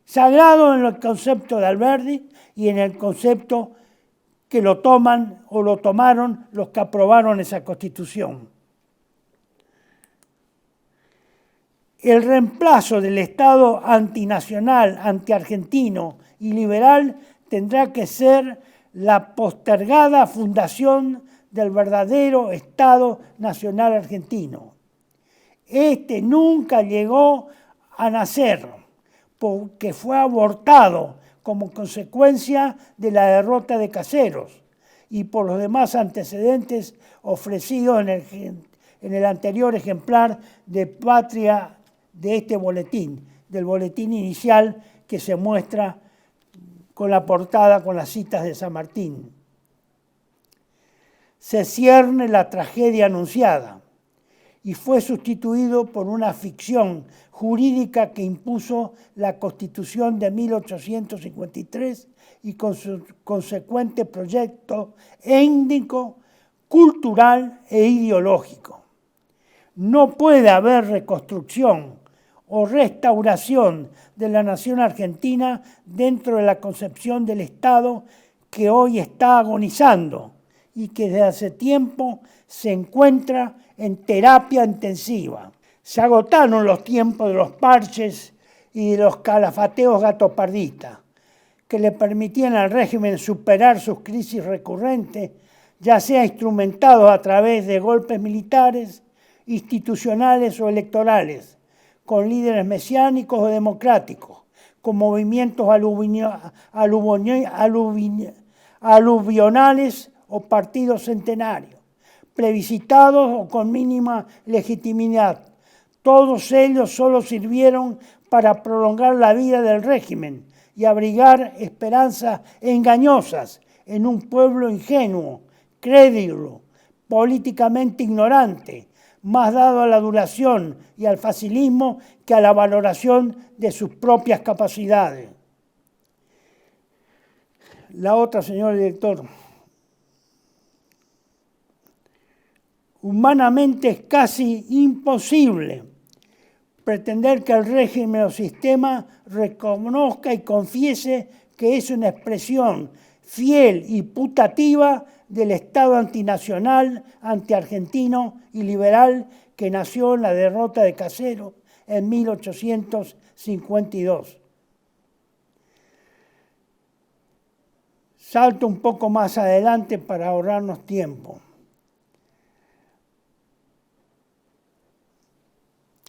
Sagrado en el concepto de Alberdi y en el concepto que lo toman o lo tomaron los que aprobaron esa Constitución. El reemplazo del Estado antinacional, antiargentino y liberal tendrá que ser la postergada fundación del verdadero Estado Nacional Argentino. Este nunca llegó a nacer porque fue abortado como consecuencia de la derrota de Caseros y por los demás antecedentes ofrecidos en el anterior ejemplar de Patria de este boletín, del boletín inicial que se muestra con la portada con las citas de San Martín. Se cierne la tragedia anunciada y fue sustituido por una ficción jurídica que impuso la Constitución de 1853 y con su consecuente proyecto étnico, cultural e ideológico. No puede haber reconstrucción o restauración de la nación argentina dentro de la concepción del Estado que hoy está agonizando y que desde hace tiempo se encuentra en terapia intensiva. Se agotaron los tiempos de los parches y de los calafateos gatopardistas, que le permitían al régimen superar sus crisis recurrentes, ya sea instrumentados a través de golpes militares, institucionales o electorales, con líderes mesiánicos o democráticos, con movimientos aluvionales o partidos centenarios, plebiscitados o con mínima legitimidad. Todos ellos solo sirvieron para prolongar la vida del régimen y abrigar esperanzas engañosas en un pueblo ingenuo, crédulo, políticamente ignorante, más dado a la adulación y al facilismo que a la valoración de sus propias capacidades. La otra, señor director. Humanamente es casi imposible pretender que el régimen o sistema reconozca y confiese que es una expresión fiel y putativa del Estado antinacional, antiargentino y liberal que nació en la derrota de Caseros en 1852. Salto un poco más adelante para ahorrarnos tiempo.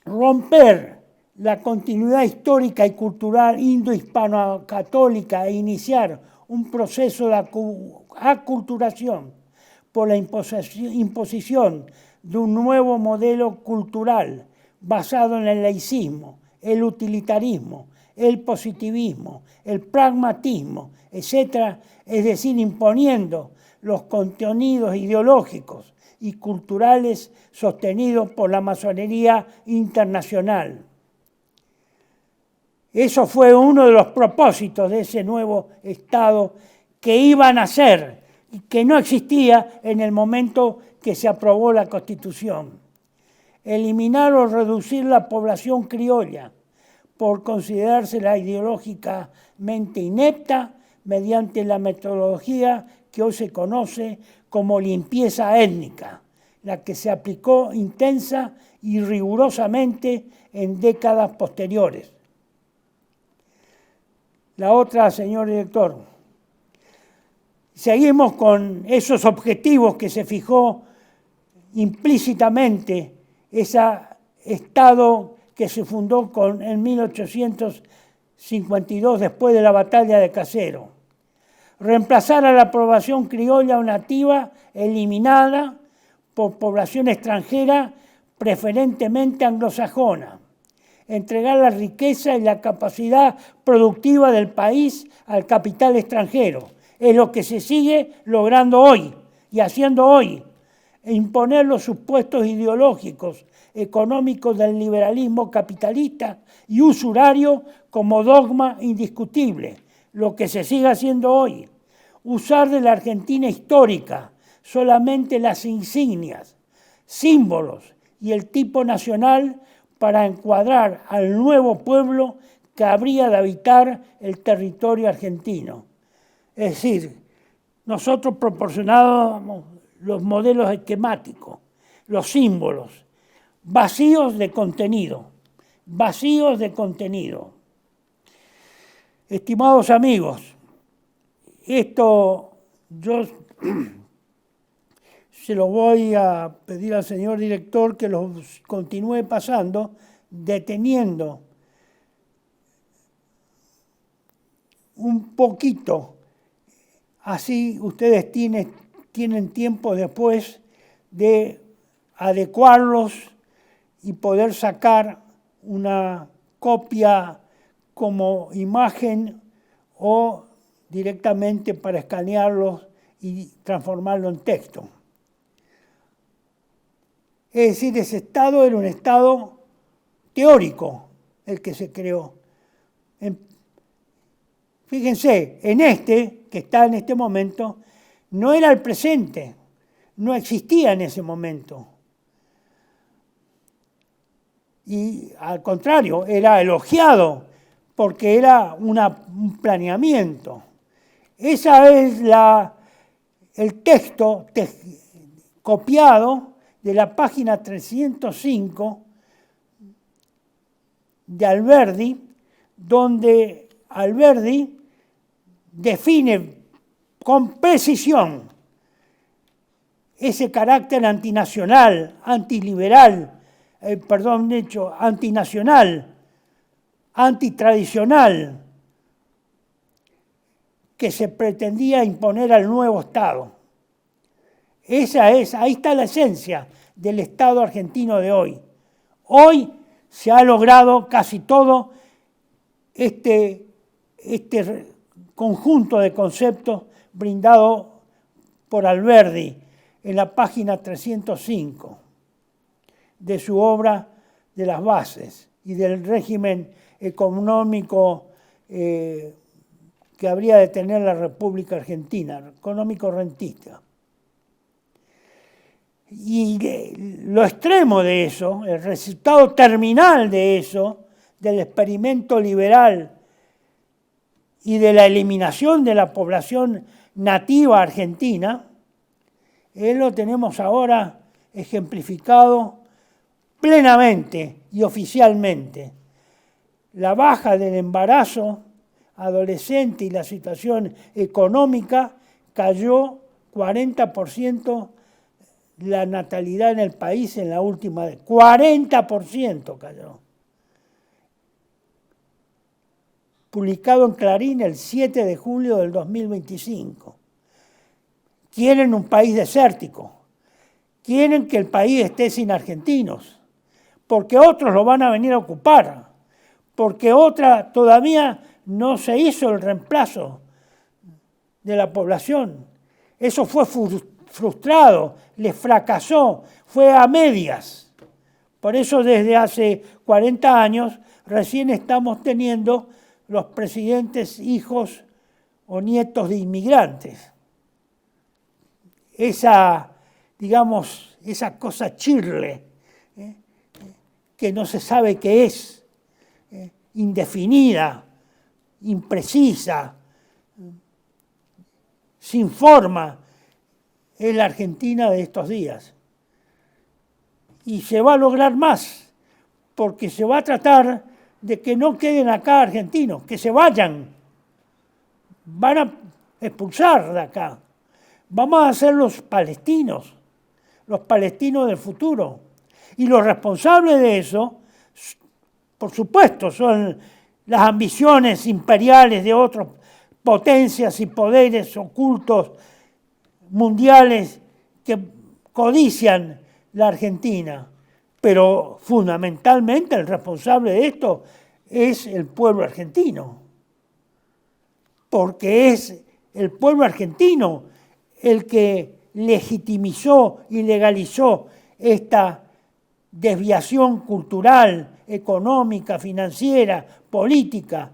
Romper la continuidad histórica y cultural indo-hispano-católica e iniciar un proceso de aculturación por la imposición de un nuevo modelo cultural basado en el laicismo, el utilitarismo, el positivismo, el pragmatismo, etc., es decir, imponiendo los contenidos ideológicos y culturales sostenidos por la masonería internacional. Eso fue uno de los propósitos de ese nuevo Estado que iba a nacer y que no existía en el momento que se aprobó la Constitución. Eliminar o reducir la población criolla por considerársela ideológicamente inepta mediante la metodología que hoy se conoce como limpieza étnica, la que se aplicó intensa y rigurosamente en décadas posteriores. La otra, señor director. Seguimos con esos objetivos que se fijó implícitamente ese Estado que se fundó en 1852 después de la batalla de Caseros. Reemplazar a la población criolla o nativa eliminada por población extranjera, preferentemente anglosajona. Entregar la riqueza y la capacidad productiva del país al capital extranjero. Es lo que se sigue logrando hoy y haciendo hoy. E imponer los supuestos ideológicos, económicos del liberalismo capitalista y usurario como dogma indiscutible. Lo que se sigue haciendo hoy. Usar de la Argentina histórica solamente las insignias, símbolos y el tipo nacional para encuadrar al nuevo pueblo que habría de habitar el territorio argentino. Es decir, nosotros proporcionábamos los modelos esquemáticos, los símbolos, vacíos de contenido. vacíos de contenido. Estimados amigos, esto yo se lo voy a pedir al señor director que los continúe pasando, deteniendo un poquito. Así ustedes tienen tiempo después de adecuarlos y poder sacar una copia como imagen o directamente para escanearlos y transformarlo en texto. Es decir, ese estado era un estado teórico, el que se creó. Fíjense, en que está en este momento, no era el presente, no existía en ese momento. Y al contrario, era elogiado porque era un planeamiento. Esa es el texto copiado de la página 305 de Alberdi, donde Alberdi define con precisión ese carácter antinacional, antiliberal, antinacional, antitradicional, que se pretendía imponer al nuevo Estado. Ahí está la esencia del Estado argentino de hoy. Hoy se ha logrado casi todo este conjunto de conceptos brindado por Alberdi en la página 305 de su obra de las bases y del régimen económico que habría de tener la República Argentina, económico rentista. Y lo extremo de eso, el resultado terminal de eso, del experimento liberal y de la eliminación de la población nativa argentina, lo tenemos ahora ejemplificado plenamente y oficialmente. La baja del embarazo adolescente y la situación económica cayó 40% la natalidad en el país en la última década. 40% cayó. Publicado en Clarín el 7 de julio del 2025. Quieren un país desértico. Quieren que el país esté sin argentinos, porque otros lo van a venir a ocupar, porque todavía no se hizo el reemplazo de la población. Eso fue frustrado, les fracasó, fue a medias. Por eso desde hace 40 años recién estamos teniendo los presidentes hijos o nietos de inmigrantes. Esa cosa chirle, que no se sabe qué es, indefinida, imprecisa, sin forma, es la Argentina de estos días. Y se va a lograr más, porque se va a tratar de que no queden acá argentinos, que se vayan. Van a expulsar de acá. Vamos a ser los palestinos del futuro. Y los responsables de eso, por supuesto, son las ambiciones imperiales de otras potencias y poderes ocultos mundiales que codician la Argentina. Pero fundamentalmente el responsable de esto es el pueblo argentino. Porque es el pueblo argentino el que legitimizó y legalizó esta desviación cultural, económica, financiera, política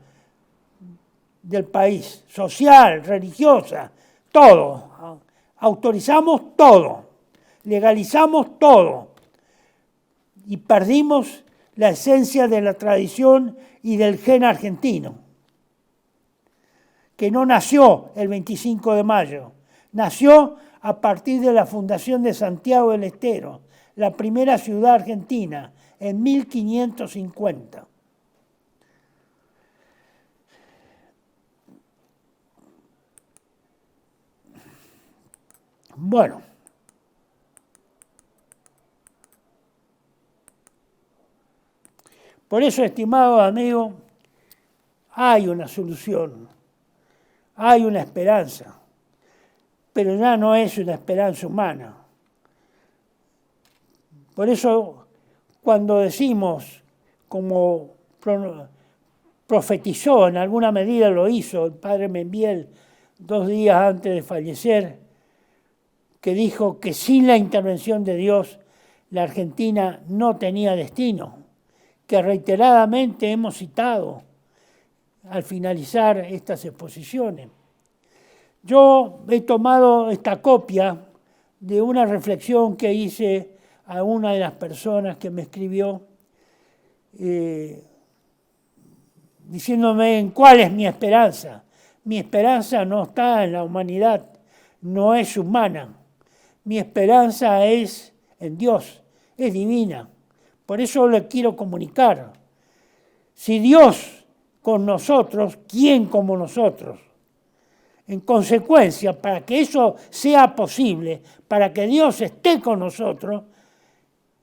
del país, social, religiosa, todo. Autorizamos todo, legalizamos todo y perdimos la esencia de la tradición y del gen argentino, que no nació el 25 de mayo, nació a partir de la fundación de Santiago del Estero, la primera ciudad argentina, en 1550. Bueno, por eso, estimados amigos, hay una solución, hay una esperanza, pero ya no es una esperanza humana. Por eso, cuando decimos, como profetizó, en alguna medida lo hizo el padre Membiel 2 días antes de fallecer, que dijo que sin la intervención de Dios la Argentina no tenía destino, que reiteradamente hemos citado al finalizar estas exposiciones. Yo he tomado esta copia de una reflexión que hice a una de las personas que me escribió, diciéndome en cuál es mi esperanza. Mi esperanza no está en la humanidad, no es humana. Mi esperanza es en Dios, es divina. Por eso le quiero comunicar. Si Dios con nosotros, ¿quién como nosotros? En consecuencia, para que eso sea posible, para que Dios esté con nosotros,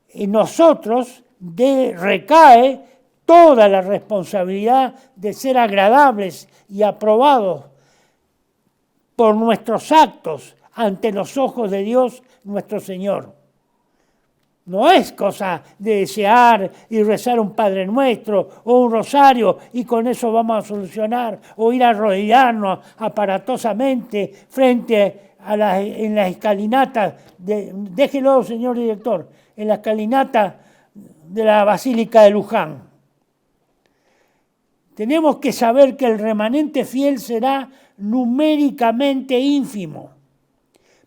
en nosotros recae toda la responsabilidad de ser agradables y aprobados por nuestros actos ante los ojos de Dios nuestro Señor. No es cosa de desear y rezar un Padre Nuestro o un rosario y con eso vamos a solucionar, o ir a arrodillarnos aparatosamente frente a en las escalinatas, déjelo, señor director, en la escalinata de la Basílica de Luján. Tenemos que saber que el remanente fiel será numéricamente ínfimo,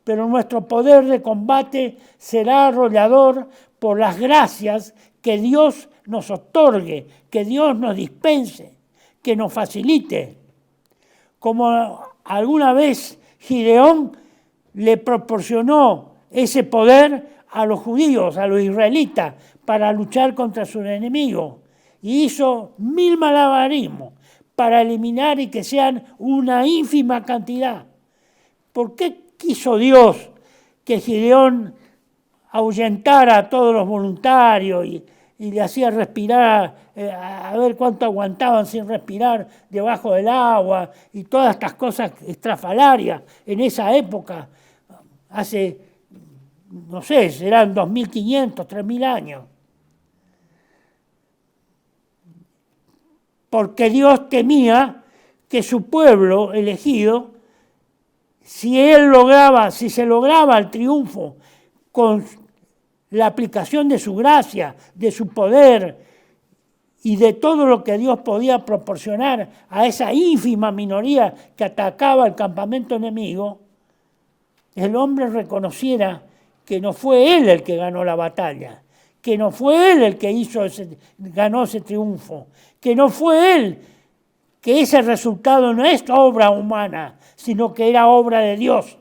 pero nuestro poder de combate será arrollador por las gracias que Dios nos otorgue, que Dios nos dispense, que nos facilite. Como alguna vez Gideón le proporcionó ese poder a los judíos, a los israelitas, para luchar contra sus enemigos, y hizo 1000 malabarismos para eliminar y que sean una ínfima cantidad. ¿Por qué quiso Dios que Gideón ahuyentara a todos los voluntarios y le hacía respirar, a ver cuánto aguantaban sin respirar debajo del agua y todas estas cosas estrafalarias en esa época, hace, no sé, serán 2500, 3000 años? Porque Dios temía que su pueblo elegido, si se lograba el triunfo con la aplicación de su gracia, de su poder y de todo lo que Dios podía proporcionar a esa ínfima minoría que atacaba el campamento enemigo, el hombre reconociera que no fue él el que ganó la batalla, que no fue él el que ganó ese triunfo, que no fue él, que ese resultado no es obra humana, sino que era obra de Dios.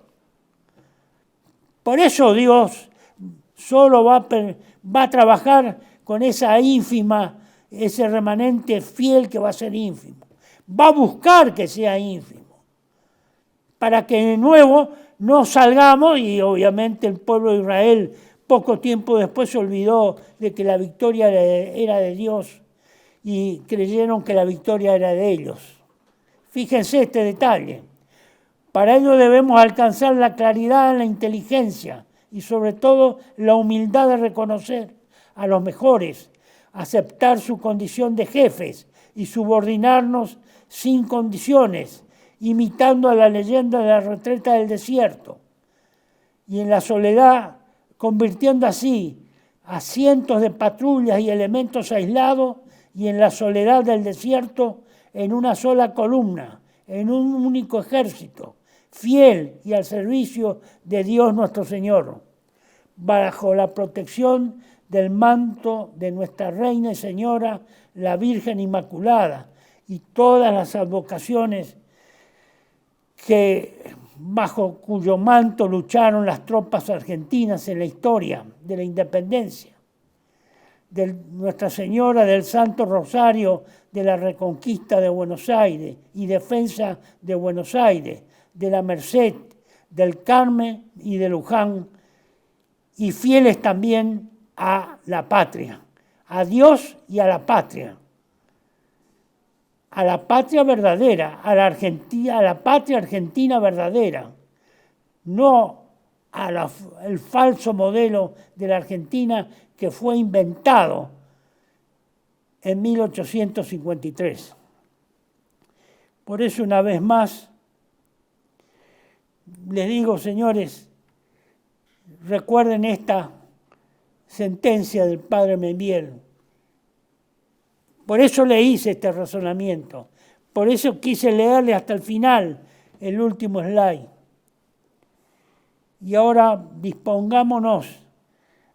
Por eso Dios solo va a trabajar con esa ínfima, ese remanente fiel que va a ser ínfimo. Va a buscar que sea ínfimo, para que de nuevo no salgamos, y obviamente el pueblo de Israel poco tiempo después se olvidó de que la victoria era de Dios y creyeron que la victoria era de ellos. Fíjense este detalle. Para ello debemos alcanzar la claridad, la inteligencia y sobre todo la humildad de reconocer a los mejores, aceptar su condición de jefes y subordinarnos sin condiciones, imitando a la leyenda de la retreta del desierto. Y en la soledad, convirtiendo así a cientos de patrullas y elementos aislados y en la soledad del desierto en una sola columna, en un único ejército, fiel y al servicio de Dios nuestro Señor, bajo la protección del manto de nuestra Reina y Señora, la Virgen Inmaculada, y todas las advocaciones bajo cuyo manto lucharon las tropas argentinas en la historia de la independencia. de Nuestra Señora del Santo Rosario de la Reconquista de Buenos Aires y Defensa de Buenos Aires, de la Merced, del Carmen y de Luján, y fieles también a la patria, a Dios y a la patria verdadera, a la patria argentina verdadera, no al falso modelo de la Argentina que fue inventado en 1853. Por eso, una vez más, les digo, señores, recuerden esta sentencia del padre Membiel. Por eso le hice este razonamiento. Por eso quise leerle hasta el final el último slide. Y ahora dispongámonos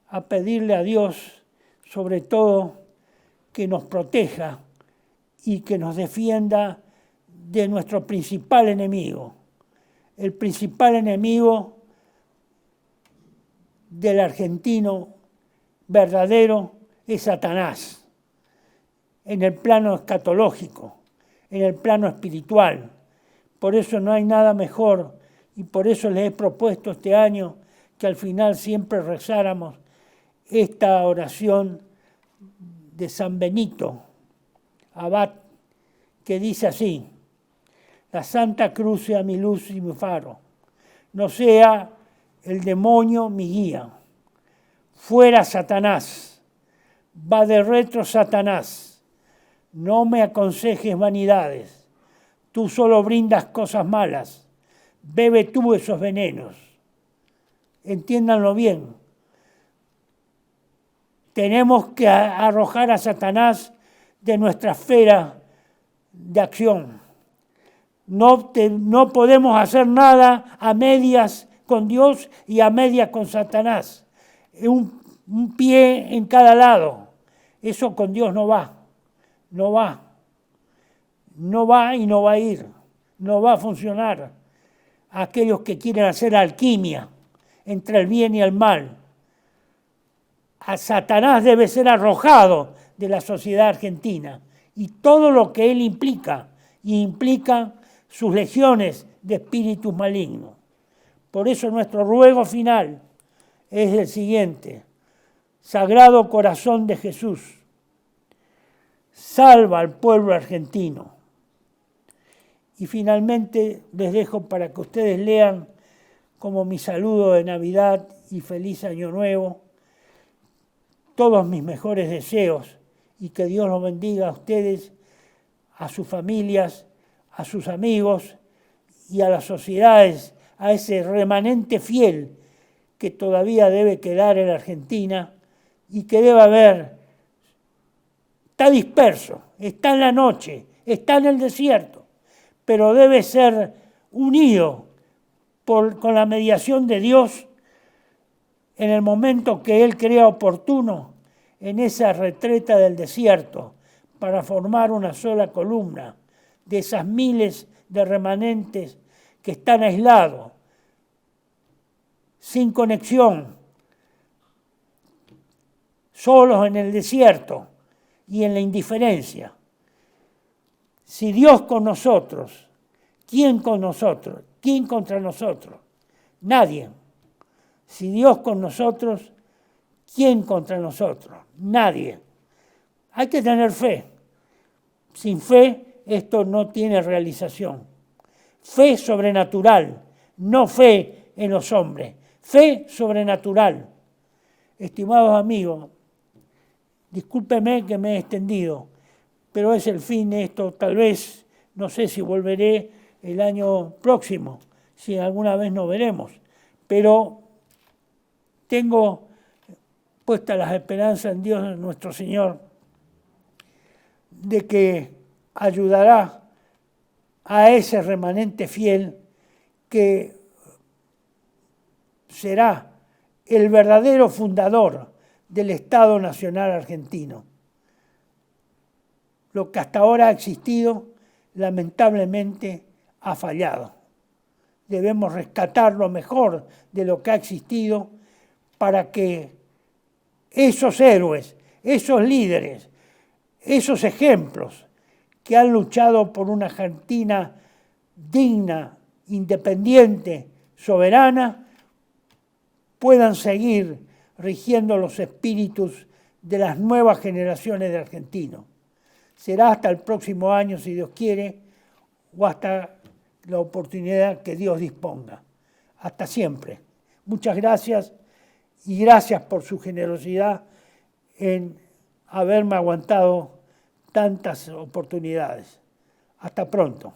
a pedirle a Dios, sobre todo, que nos proteja y que nos defienda de nuestro principal enemigo. El principal enemigo del argentino verdadero es Satanás, en el plano escatológico, en el plano espiritual. Por eso no hay nada mejor, y por eso les he propuesto este año que al final siempre rezáramos esta oración de San Benito Abad, que dice así: la Santa Cruz sea mi luz y mi faro, no sea el demonio mi guía. Fuera Satanás, va de retro Satanás, no me aconsejes vanidades, tú solo brindas cosas malas, bebe tú esos venenos. Entiéndanlo bien. Tenemos que arrojar a Satanás de nuestra esfera de acción. No podemos hacer nada a medias con Dios y a medias con Satanás. Un pie en cada lado. Eso con Dios no va. No va. No va y no va a ir. No va a funcionar. Aquellos que quieren hacer alquimia entre el bien y el mal. A Satanás debe ser arrojado de la sociedad argentina y todo lo que él implica, y implica sus legiones de espíritus malignos. Por eso nuestro ruego final es el siguiente: Sagrado Corazón de Jesús, salva al pueblo argentino. Y finalmente les dejo para que ustedes lean como mi saludo de Navidad y feliz Año Nuevo, todos mis mejores deseos, y que Dios los bendiga a ustedes, a sus familias, a sus amigos y a las sociedades, a ese remanente fiel que todavía debe quedar en Argentina y que debe haber. Está disperso, está en la noche, está en el desierto, pero debe ser unido con la mediación de Dios en el momento que Él crea oportuno, en esa retreta del desierto, para formar una sola columna de esas miles de remanentes que están aislados, sin conexión, solos en el desierto y en la indiferencia. Si Dios con nosotros, ¿quién con nosotros? ¿Quién contra nosotros? Nadie. Si Dios con nosotros, ¿quién contra nosotros? Nadie. Hay que tener fe. Sin fe esto no tiene realización. Fe sobrenatural, no fe en los hombres. Fe sobrenatural. Estimados amigos, discúlpeme que me he extendido, pero es el fin de esto. Tal vez, no sé si volveré el año próximo, si alguna vez nos veremos, pero tengo puestas las esperanzas en Dios nuestro Señor, de que ayudará a ese remanente fiel que será el verdadero fundador del Estado Nacional Argentino. Lo que hasta ahora ha existido, lamentablemente, ha fallado. Debemos rescatar lo mejor de lo que ha existido para que esos héroes, esos líderes, esos ejemplos que han luchado por una Argentina digna, independiente, soberana, puedan seguir rigiendo los espíritus de las nuevas generaciones de argentinos. Será hasta el próximo año, si Dios quiere, o hasta la oportunidad que Dios disponga. Hasta siempre. Muchas gracias y gracias por su generosidad en haberme aguantado tantas oportunidades. Hasta pronto.